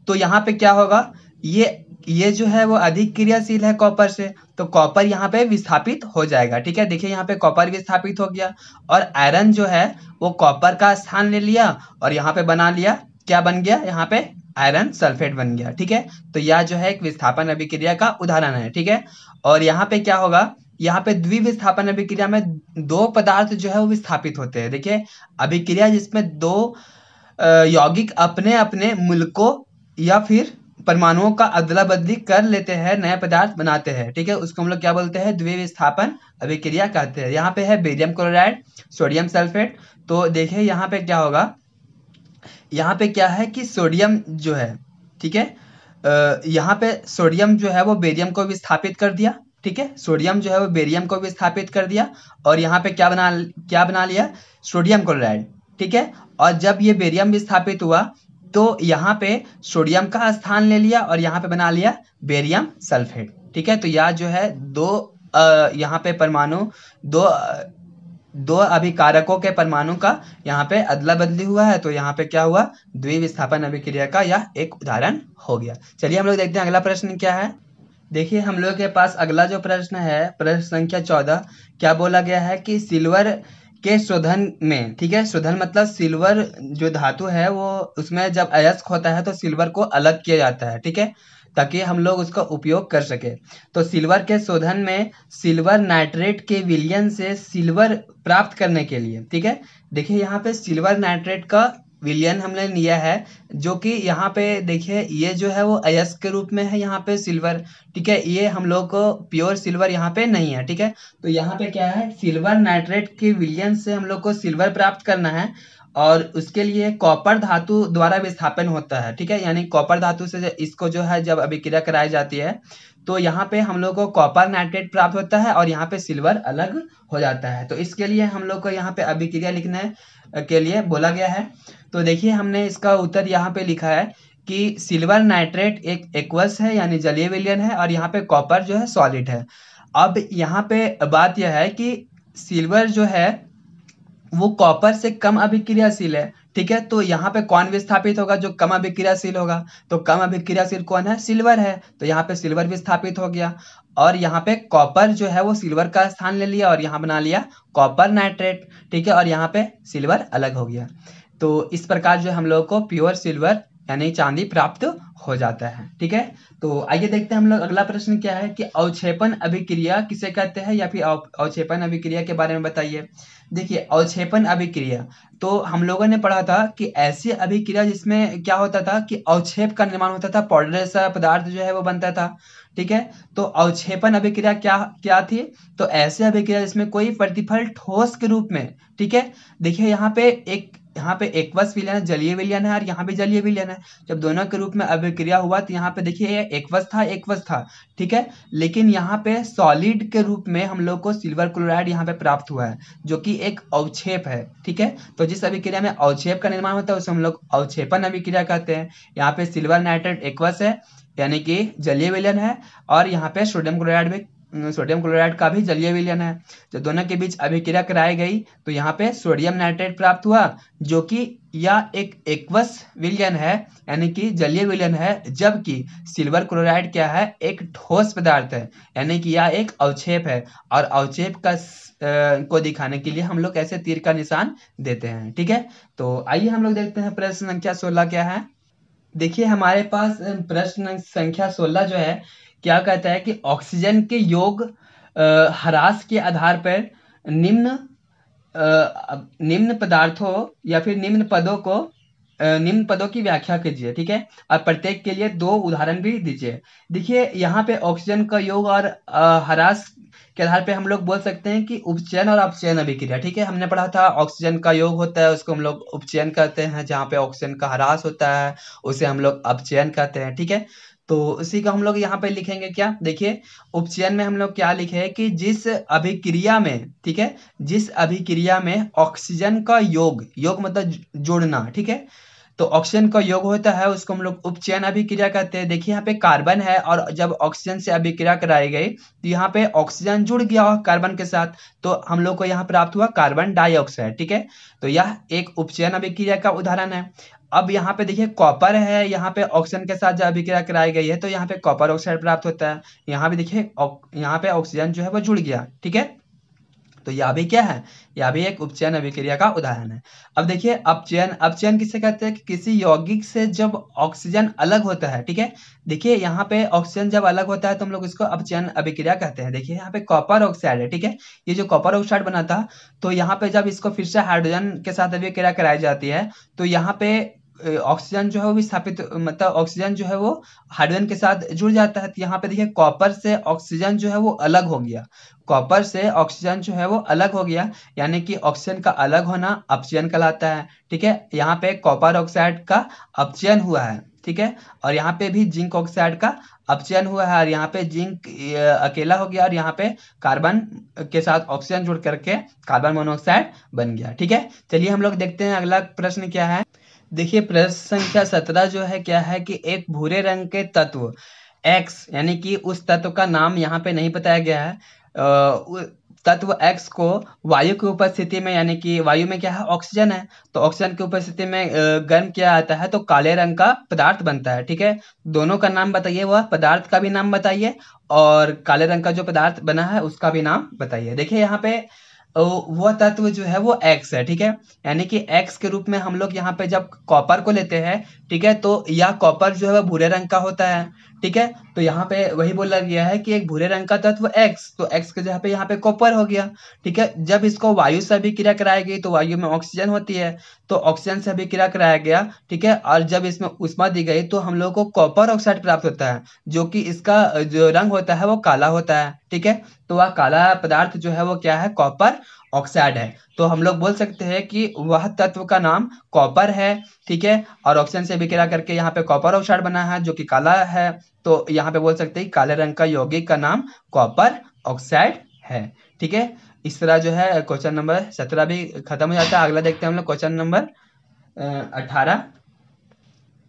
तो यहाँ पे क्या होगा, ये जो है वो अधिक क्रियाशील है कॉपर से, तो कॉपर यहाँ पे विस्थापित हो जाएगा। ठीक है, देखिए यहाँ पे कॉपर विस्थापित हो गया और आयरन जो है वो कॉपर का स्थान ले लिया और यहाँ पे बना लिया, क्या बन गया, यहाँ पे आयरन सल्फेट बन गया। ठीक है, तो यह जो है एक विस्थापन अभिक्रिया का उदाहरण है। ठीक है, और यहाँ पे क्या होगा, यहाँ पे द्विविस्थापन अभिक्रिया में दो पदार्थ जो है वो विस्थापित होते हैं। देखिए अभिक्रिया जिसमें दो यौगिक अपने अपने मूलकों या फिर परमाणुओं का अदला बदली कर लेते हैं, नए पदार्थ बनाते हैं। ठीक है, उसको हम लोग क्या बोलते हैं, द्विविस्थापन अभिक्रिया कहते हैं। यहाँ पे है बेरियम क्लोराइड सोडियम सल्फेट। तो देखिए यहाँ पे क्या होगा, यहाँ पे क्या है कि सोडियम जो है, ठीक है, यहाँ पे सोडियम जो है वो बेरियम को विस्थापित कर दिया। ठीक है, सोडियम जो है वो बेरियम को विस्थापित कर दिया और यहाँ पे क्या बना लिया, सोडियम क्लोराइड। ठीक है, और जब ये बेरियम विस्थापित हुआ तो यहाँ पे सोडियम का स्थान ले लिया और यहाँ पे बना लिया बेरियम सल्फेट। ठीक है, तो यह जो है यहाँ पे परमाणु दो अभिकारकों के परमाणु का यहाँ पे अदला बदली हुआ है, तो यहाँ पे क्या हुआ, द्विविस्थापन अभिक्रिया का यह एक उदाहरण हो गया। चलिए हम लोग देखते हैं अगला प्रश्न क्या है। देखिए हम लोग के पास अगला जो प्रश्न है प्रश्न संख्या 14, क्या बोला गया है कि सिल्वर के शोधन में, ठीक है, शोधन मतलब सिल्वर जो धातु है वो उसमें जब अयस्क होता है तो सिल्वर को अलग किया जाता है। ठीक है, ताकि हम लोग उसका उपयोग कर सके। तो सिल्वर के शोधन में सिल्वर नाइट्रेट के विलयन से सिल्वर प्राप्त करने के लिए, ठीक है, देखिए यहाँ पे सिल्वर नाइट्रेट का विलयन हमने लिया है जो कि यहाँ पे देखिए ये जो है वो अयस्क के रूप में है यहाँ पे सिल्वर। ठीक है, ये हम लोग को प्योर सिल्वर यहाँ पे नहीं है। ठीक है, तो यहाँ पे क्या है, सिल्वर नाइट्रेट के विलयन से हम लोग को सिल्वर प्राप्त करना है और उसके लिए कॉपर धातु द्वारा विस्थापन होता है। ठीक है, यानी कॉपर धातु से इसको जो है जब अभिक्रिया कराई जाती है तो यहाँ पे हम लोग को कॉपर नाइट्रेट प्राप्त होता है और यहाँ पे सिल्वर अलग हो जाता है। तो इसके लिए हम लोग को यहाँ पे अभिक्रिया लिखने के लिए बोला गया है। तो देखिए हमने इसका उत्तर यहाँ पे लिखा है कि सिल्वर नाइट्रेट एक एक्वस है यानी जलीय विलयन है और यहाँ पे कॉपर जो है सॉलिड है। अब यहाँ पे बात यह है कि सिल्वर जो है वो कॉपर से कम अभिक्रियाशील है। ठीक है, तो यहाँ पे कौन विस्थापित होगा, जो कम अभिक्रियाशील होगा, तो कम अभिक्रियाशील कौन है, सिल्वर है, तो यहाँ पे सिल्वर विस्थापित हो गया और यहाँ पे कॉपर जो है वो सिल्वर का स्थान ले लिया और यहाँ बना लिया कॉपर नाइट्रेट। ठीक है, और यहाँ पे सिल्वर अलग हो गया। तो इस प्रकार जो हम लोग को प्योर सिल्वर यानी चांदी प्राप्त हो जाता है। ठीक है, तो आइए देखते हैं हम लोग अगला प्रश्न क्या है कि अवक्षेपण अभिक्रिया किसे कहते हैं, या फिर अवक्षेपण अभिक्रिया के बारे में बताइए। देखिए, अवक्षेपण अभिक्रिया तो हम लोगों ने पढ़ा था कि ऐसी अभिक्रिया जिसमें क्या होता था कि अवक्षेप का निर्माण होता था, पाउडर जैसा पदार्थ जो है वो बनता था। ठीक है, तो अवक्षेपण अभिक्रिया क्या क्या थी, तो ऐसे अभिक्रिया जिसमें कोई प्रतिफल ठोस के रूप में। ठीक है, देखिए यहाँ पे एक्वस विलयन है, जलीय विलयन है, और यहाँ भी जलीय विलयन है। जब दोनों के रूप में अभिक्रिया हुआ तो यहाँ पे देखिए ये एक्वस था। ठीक है, लेकिन यहाँ पे सॉलिड के रूप में हम लोग को सिल्वर क्लोराइड यहाँ पे प्राप्त हुआ है, जो कि एक अवक्षेप है। ठीक है, तो जिस अभिक्रिया में अवक्षेप का निर्माण होता है उसे हम लोग अवक्षेपण अभिक्रिया कहते हैं। यहाँ पे सिल्वर नाइट्रेट एक्वस है, यानी कि जलीय विलयन है, और यहाँ पे सोडियम क्लोराइड का भी जलीय विलयन है। जब दोनों के बीच अभिक्रिया कराई गई तो यहाँ पे सोडियम नाइट्रेट प्राप्त हुआ, जो कि यह एक एक्वस विलयन है, यानी कि जलीय विलयन है, जबकि सिल्वर क्लोराइड क्या है, एक ठोस पदार्थ है, यानी कि यह एक अवक्षेप है। और अवक्षेप का को दिखाने के लिए हम लोग ऐसे तीर का निशान देते हैं। ठीक है, तो आइए हम लोग देखते हैं प्रश्न संख्या 16 क्या है। देखिए, हमारे पास प्रश्न संख्या 16 जो है क्या कहता है कि ऑक्सीजन के योग ह्रास के आधार पर निम्न पदार्थों या फिर निम्न पदों की व्याख्या कीजिए। ठीक है, और प्रत्येक के लिए 2 उदाहरण भी दीजिए। देखिए, यहाँ पे ऑक्सीजन का योग और ह्रास के आधार पे हम लोग बोल सकते हैं कि उपचयन और अपचयन अभिक्रिया। ठीक है, हमने पढ़ा था ऑक्सीजन का योग होता है उसको हम लोग उपचयन कहते हैं, जहाँ पे ऑक्सीजन का ह्रास होता है उसे हम लोग अपचयन कहते हैं। ठीक है, तो उसी का हम लोग यहाँ पे लिखेंगे क्या, देखिए उपचयन में हम लोग क्या लिखे कि जिस अभिक्रिया में, ठीक है, जिस अभिक्रिया में ऑक्सीजन का योग मतलब जोड़ना। ठीक है, तो ऑक्सीजन का योग होता है उसको हम लोग उपचयन अभिक्रिया कहते हैं। देखिए, यहाँ पे कार्बन है और जब ऑक्सीजन से अभिक्रिया कराई गई तो यहाँ पे ऑक्सीजन जुड़ गया कार्बन के साथ, तो हम लोग को यहाँ प्राप्त हुआ कार्बन डाइऑक्साइड। ठीक है, तो यह एक उपचयन अभिक्रिया का उदाहरण है। अब यहाँ पे देखिए कॉपर है, यहाँ पे ऑक्सीजन के साथ जब अभिक्रिया कराई गई है तो यहाँ पे कॉपर ऑक्साइड प्राप्त होता है। यहाँ भी देखिए यहाँ पे ऑक्सीजन जो है वो जुड़ गया। ठीक है, तो यह भी क्या है, यह भी एक उपचयन अभिक्रिया का उदाहरण है। अब देखिए अपचयन किसे कहते हैं कि किसी यौगिक से जब ऑक्सीजन अलग होता है। ठीक है, देखिए यहाँ पे ऑक्सीजन जब अलग होता है तो हम लोग इसको अपचयन अभिक्रिया कहते हैं। देखिए यहाँ पे कॉपर ऑक्साइड है। ठीक है, ये जो कॉपर ऑक्साइड बना था तो यहाँ पे जब इसको फिर से हाइड्रोजन के साथ अभिक्रिया कराई जाती है तो यहाँ पे ऑक्सीजन जो है वो विस्थापित, मतलब ऑक्सीजन जो है वो हाइड्रोजन के साथ जुड़ जाता है। तो यहाँ पे देखिए कॉपर से ऑक्सीजन जो है वो अलग हो गया, कॉपर से ऑक्सीजन जो है वो अलग हो गया, यानी कि ऑक्सीजन का अलग होना अपचयन कहलाता है। ठीक है, यहाँ पे कॉपर ऑक्साइड का अपचयन हुआ है। ठीक है, और यहाँ पे भी जिंक ऑक्साइड का अपचयन हुआ है, और यहाँ पे जिंक अकेला हो गया और यहाँ पे कार्बन के साथ ऑक्सीजन जुड़ करके कार्बन मोनोऑक्साइड बन गया। ठीक है, चलिए हम लोग देखते हैं अगला प्रश्न क्या है। देखिए, प्रश्न संख्या 17 जो है क्या है कि एक भूरे रंग के तत्व X, यानी कि उस तत्व का नाम यहाँ पे नहीं बताया गया है, तत्व X को वायु की उपस्थिति में, यानी कि वायु में क्या है, ऑक्सीजन है, तो ऑक्सीजन की उपस्थिति में गर्म किया जाता है तो काले रंग का पदार्थ बनता है। ठीक है, दोनों का नाम बताइए, वह पदार्थ का भी नाम बताइए और काले रंग का जो पदार्थ बना है उसका भी नाम बताइए। देखिए यहाँ पे वह तत्व जो है वो X है। ठीक है, यानी कि X के रूप में हम लोग यहाँ पे जब कॉपर को लेते हैं, ठीक है, तो यह कॉपर जो है वह भूरे रंग का होता है। ठीक है, तो यहाँ पे वही बोला गया है कि एक भूरे रंग का तत्व X, तो X के जगह पे यहाँ पे कॉपर हो गया। ठीक है, जब इसको वायु से अभिक्रिया कराई गई तो वायु में ऑक्सीजन होती है, तो ऑक्सीजन से अभिक्रिया कराया गया। ठीक है, और जब इसमें ऊष्मा दी गई तो हम लोग को कॉपर ऑक्साइड प्राप्त होता है, जो कि इसका जो रंग होता है वो काला होता है। ठीक है, तो वह काला पदार्थ जो है वो क्या है, कॉपर ऑक्साइड है। तो हम लोग बोल सकते हैं कि वह तत्व का नाम कॉपर है। ठीक है, और ऑक्सीजन से अभिक्रिया करके यहाँ पे कॉपर ऑक्साइड बना है जो कि काला है, तो यहाँ पे बोल सकते हैं कि काले रंग का यौगिक का नाम कॉपर ऑक्साइड है। ठीक है, इस तरह जो है क्वेश्चन नंबर 17 भी खत्म हो जाता है। अगला देखते हैं हम लोग क्वेश्चन नंबर 18।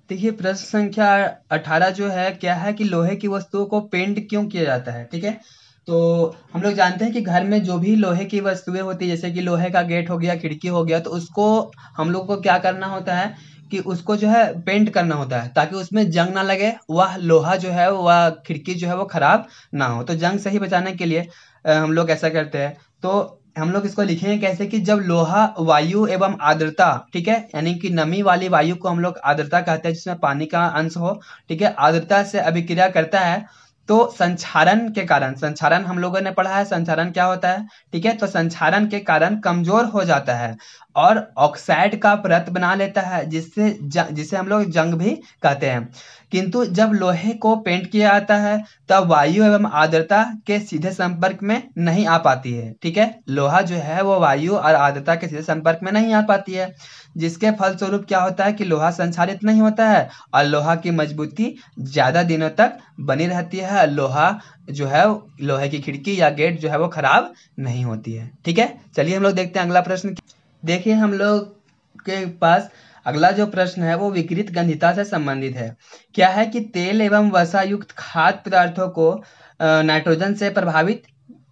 देखिए, प्रश्न संख्या 18 जो है क्या है कि लोहे की वस्तुओं को पेंट क्यों किया जाता है। ठीक है, तो हम लोग जानते हैं कि घर में जो भी लोहे की वस्तुएं होती है, जैसे कि लोहे का गेट हो गया, खिड़की हो गया, तो उसको हम लोग को क्या करना होता है कि उसको जो है पेंट करना होता है ताकि उसमें जंग ना लगे, वह लोहा जो है वह खिड़की जो है वो खराब ना हो। तो जंग से ही बचाने के लिए हम लोग ऐसा करते हैं। तो हम लोग इसको लिखेंगे कैसे कि जब लोहा वायु एवं आर्द्रता, ठीक है, यानी कि नमी वाली वायु को हम लोग आर्द्रता कहते हैं जिसमें पानी का अंश हो, ठीक है, आर्द्रता से अभिक्रिया करता है तो संक्षारण के कारण, संक्षारण हम लोगों ने पढ़ा है संक्षारण क्या होता है, ठीक है, तो संक्षारण के कारण कमजोर हो जाता है और ऑक्साइड का परत बना लेता है जिसे हम लोग जंग भी कहते हैं। किंतु जब लोहे को पेंट किया जाता है तब वायु एवं आर्द्रता के सीधे संपर्क में नहीं आ पाती है, ठीक है, लोहा जो है वो वायु और आर्द्रता के सीधे संपर्क में नहीं आ पाती है, जिसके फलस्वरूप क्या होता है कि लोहा संक्षारित नहीं होता है और लोहा की मजबूती ज्यादा दिनों तक बनी रहती है। लोहा जो है, लोहे की खिड़की या गेट जो है वो खराब नहीं होती है, ठीक है। चलिए हम लोग देखते हैं अगला प्रश्न। देखिए हम लोग के पास अगला जो प्रश्न है वो विकृत गंधिता से संबंधित है। क्या है कि तेल एवं वसा युक्त खाद्य पदार्थों को नाइट्रोजन से प्रभावित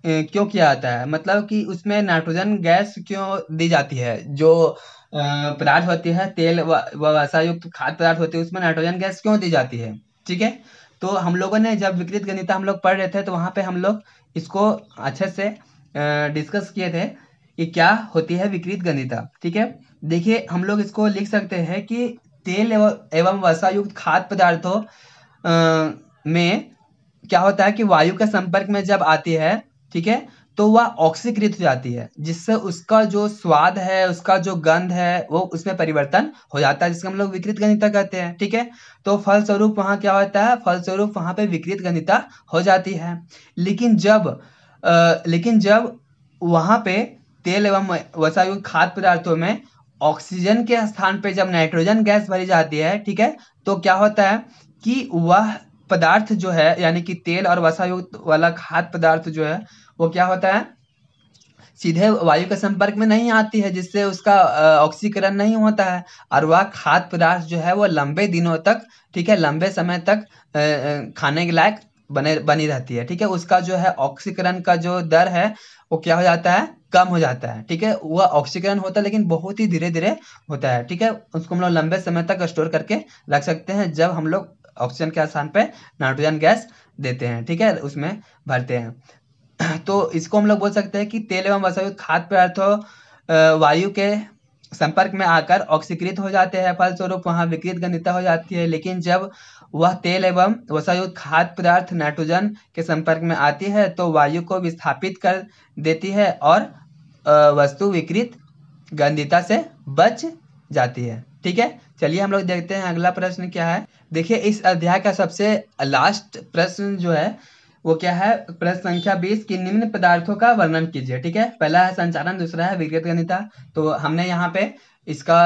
क्यों किया जाता है, मतलब कि उसमें नाइट्रोजन गैस क्यों दी जाती है, जो पदार्थ होती है तेल व वसा युक्त खाद्य पदार्थ होते हैं उसमें नाइट्रोजन गैस क्यों दी जाती है, ठीक है। तो हम लोगों ने जब विकृत गंधिता हम लोग पढ़ रहे थे तो वहां पे हम लोग इसको अच्छे से डिस्कस किए थे कि क्या होती है विकृत गंधिता, ठीक है। देखिए हम लोग इसको लिख सकते हैं कि तेल एवं वसा युक्त खाद्य पदार्थों में क्या होता है कि वायु के संपर्क में जब आती है, ठीक है, तो वह ऑक्सीकृत हो जाती है जिससे उसका जो स्वाद है, उसका जो गंध है वो उसमें परिवर्तन हो जाता है, जिसको हम लोग विकृत गंधिता कहते हैं, ठीक है। तो फलस्वरूप वहां क्या होता है, फलस्वरूप वहां पे विकृत गंधिता हो जाती है। लेकिन जब वहां पे तेल एवं वसा युक्त खाद्य पदार्थों में ऑक्सीजन के स्थान पे जब नाइट्रोजन गैस भरी जाती है, ठीक है, तो क्या होता है कि वह पदार्थ जो है यानी कि तेल और वसा युक्त वाला खाद्य पदार्थ जो है वो क्या होता है, सीधे वायु के संपर्क में नहीं आती है जिससे उसका ऑक्सीकरण नहीं होता है और वह खाद्य पदार्थ जो है वो लंबे दिनों तक, ठीक है, लंबे समय तक खाने के लायक बनी रहती है, ठीक है। उसका जो है ऑक्सीकरण का जो दर है वो क्या हो जाता है, कम हो जाता है, ठीक है। वह ऑक्सीकरण होता है लेकिन बहुत ही धीरे धीरे होता है, ठीक है। उसको हम लोग लंबे समय तक स्टोर करके रख सकते हैं जब हम लोग ऑक्सीजन के स्थान पे नाइट्रोजन गैस देते हैं, ठीक है, उसमें भरते हैं। तो इसको हम लोग बोल सकते हैं कि तेल एवं वसा युक्त खाद्य पदार्थों वायु के संपर्क में आकर ऑक्सीकृत हो जाते हैं, फलस्वरूप वहां विकृत गंधिता हो जाती है। लेकिन जब वह तेल एवं वसा युक्त खाद्य पदार्थ नाइट्रोजन के संपर्क में आती है तो वायु को विस्थापित कर देती है और वस्तु विकृत गंधिता से बच जाती है, ठीक है। चलिए हम लोग देखते हैं अगला प्रश्न क्या है। देखिए इस अध्याय का सबसे लास्ट प्रश्न जो है वो क्या है, प्रश्न संख्या 20 की निम्न पदार्थों का वर्णन कीजिए, ठीक है। पहला है संचालन, दूसरा है विकृत गंधिता। तो हमने यहाँ पे इसका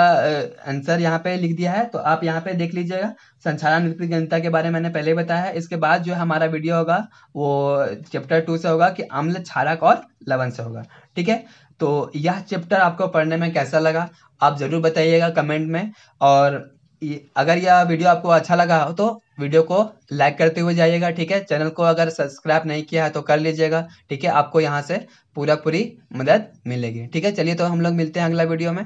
आंसर यहाँ पे लिख दिया है, तो आप यहाँ पे देख लीजिएगा। संचालन विकृत गंधिता के बारे में मैंने पहले बताया है। इसके बाद जो हमारा वीडियो होगा वो चैप्टर 2 से होगा कि अम्ल, क्षारक और लवण से होगा, ठीक है। तो यह चैप्टर आपको पढ़ने में कैसा लगा आप जरूर बताइएगा कमेंट में, और अगर यह वीडियो आपको अच्छा लगा हो तो वीडियो को लाइक करते हुए जाइएगा, ठीक है। चैनल को अगर सब्सक्राइब नहीं किया है तो कर लीजिएगा, ठीक है। आपको यहाँ से पूरी मदद मिलेगी, ठीक है। चलिए तो हम लोग मिलते हैं अगला वीडियो में।